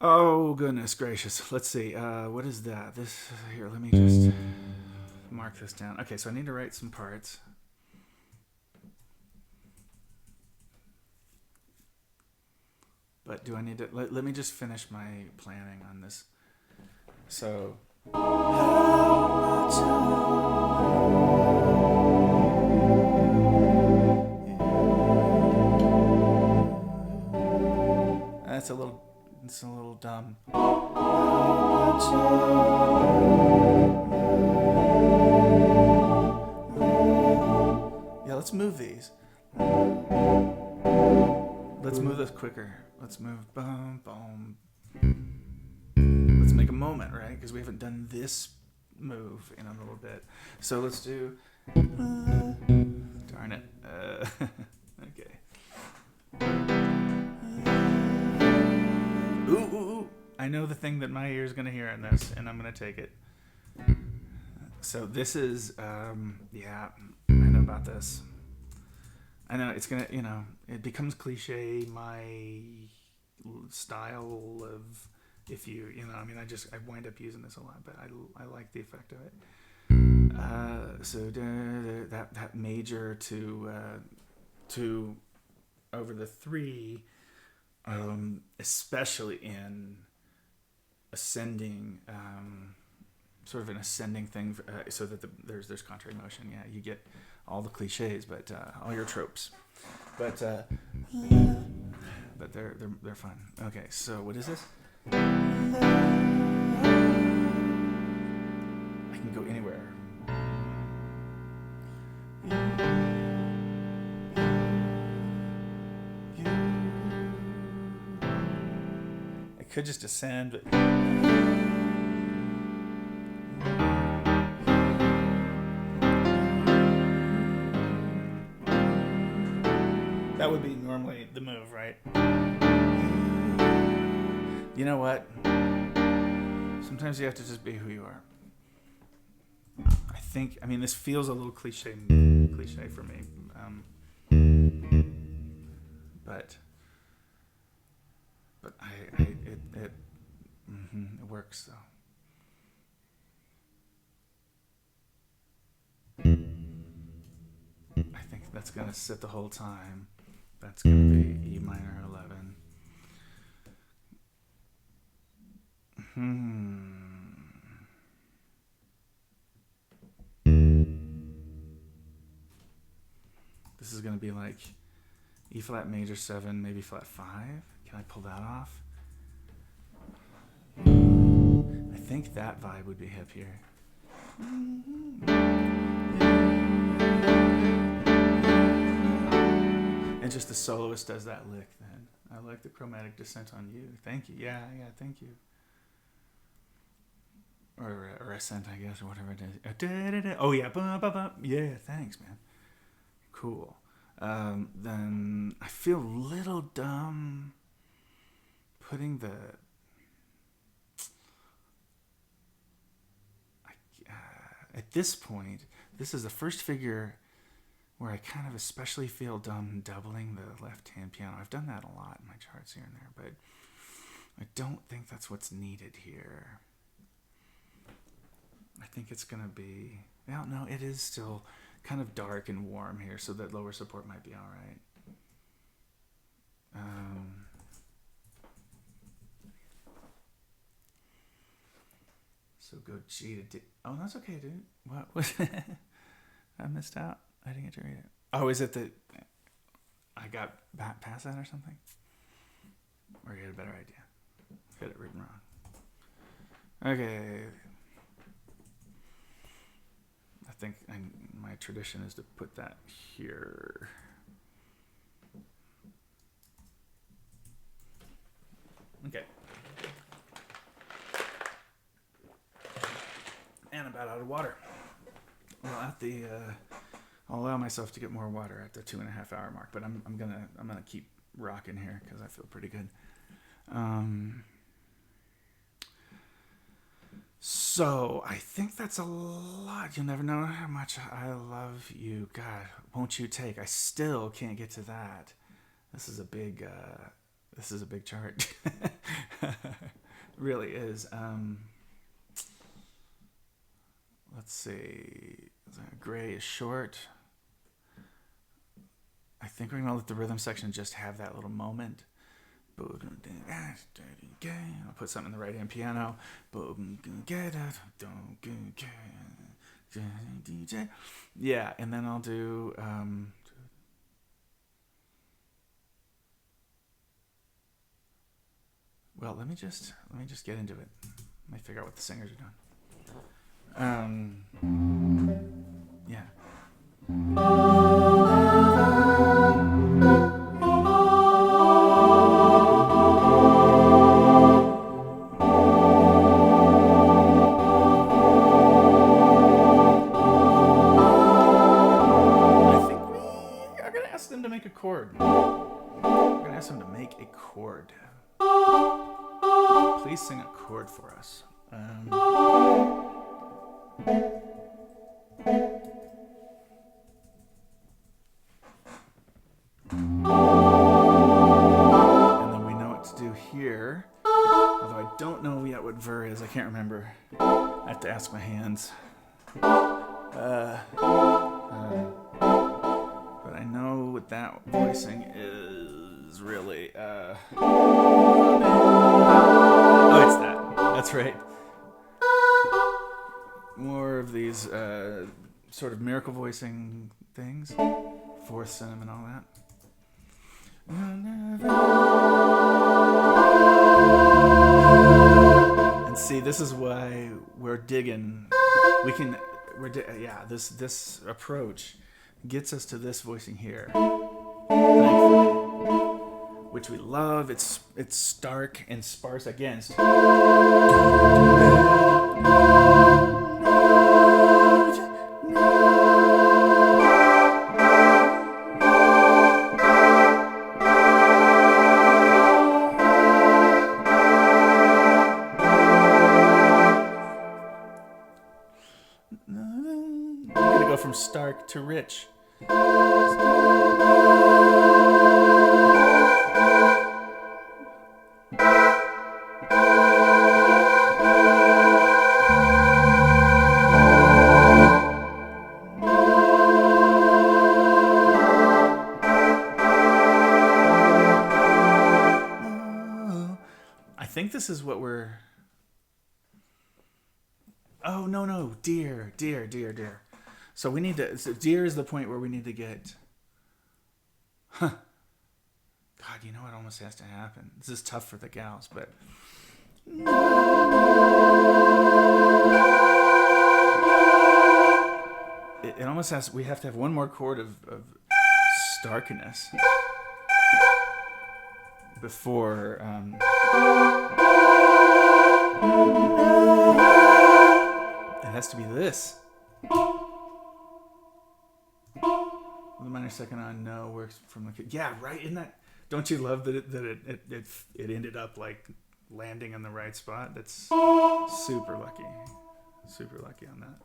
Oh, goodness gracious. Let's see. What is that? This here. Let me just mark this down. Okay, so I need to write some parts. But do I need to... Let me just finish my planning on this. So... That's a little... It's a little dumb. Yeah, let's move these. Let's move this quicker. Let's move. Boom, boom. Let's make a moment, right? Because we haven't done this move in a little bit. So let's do. Darn it. Okay. Ooh. I know the thing that my ear is going to hear in this, and I'm going to take it. So this is, yeah, I know about this. I know it's going to, it becomes cliche, my style of, if you, I wind up using this a lot, but I like the effect of it. So that major to over the 3, especially in ascending, sort of an ascending thing, so that there's contrary motion. Yeah, you get all the cliches, but all your tropes, but they're fun. Okay, so what is this? I can go anywhere. I could just ascend, but that would be normally the move, right? You know what? Sometimes you have to just be who you are. This feels a little cliche for me, but it works though. I think that's gonna sit the whole time. That's gonna be E minor 11. This is gonna be like E flat major 7, maybe flat 5. Can I pull that off? I think that vibe would be hip here. And just the soloist does that lick then. I like the chromatic descent on you. Thank you. Yeah, thank you. Or ascent, I guess, or whatever it is. Oh yeah, yeah, thanks, man. Cool. Then I feel a little dumb putting the at this point, this is the first figure where I kind of especially feel dumb doubling the left-hand piano. I've done that a lot in my charts here and there, but I don't think that's what's needed here. I think it's going to be... Well, no, it is still kind of dark and warm here, so that lower support might be all right. So go G to D. Oh, that's okay, dude. What was I missed out. I didn't get to read it. Oh, is it that I got past that or something? Or you had a better idea? Got it written wrong. Okay. I think my tradition is to put that here. Okay. And about out of water. Well, I'll allow myself to get more water at the 2.5 hour mark, but I'm gonna keep rocking here because I feel pretty good. So I think that's a lot. You'll never know how much I love you. God, won't you take? I still can't get to that. This is a big chart. Really is. Let's see. Gray is short. I think we're going to let the rhythm section just have that little moment. I'll put something in the right hand piano. Yeah, and then I'll do well, let me just get into it. Let me figure out what the singers are doing. Yeah. Them to make a chord. We're gonna ask them to make a chord. Please sing a chord for us. And then we know what to do here. Although I don't know yet what ver is. I can't remember. I have to ask my hands. But I know what that voicing is really. Oh, it's that. That's right. More of these sort of miracle voicing things. Fourth sim and all that. And see, this is why we're digging. This approach gets us to this voicing here, thankfully, which we love. It's stark and sparse against. We're gonna go from stark to rich. I think this is what we're... Oh, no. Dear. So we need to... So dear is the point where we need to get... God, you know what almost has to happen? This is tough for the gals, but... It almost has... We have to have one more chord of starkness before... It has to be this. The minor second on no works from the... Yeah, right? Isn't that... Don't you love that it ended up like landing in the right spot? That's super lucky. Super lucky on that.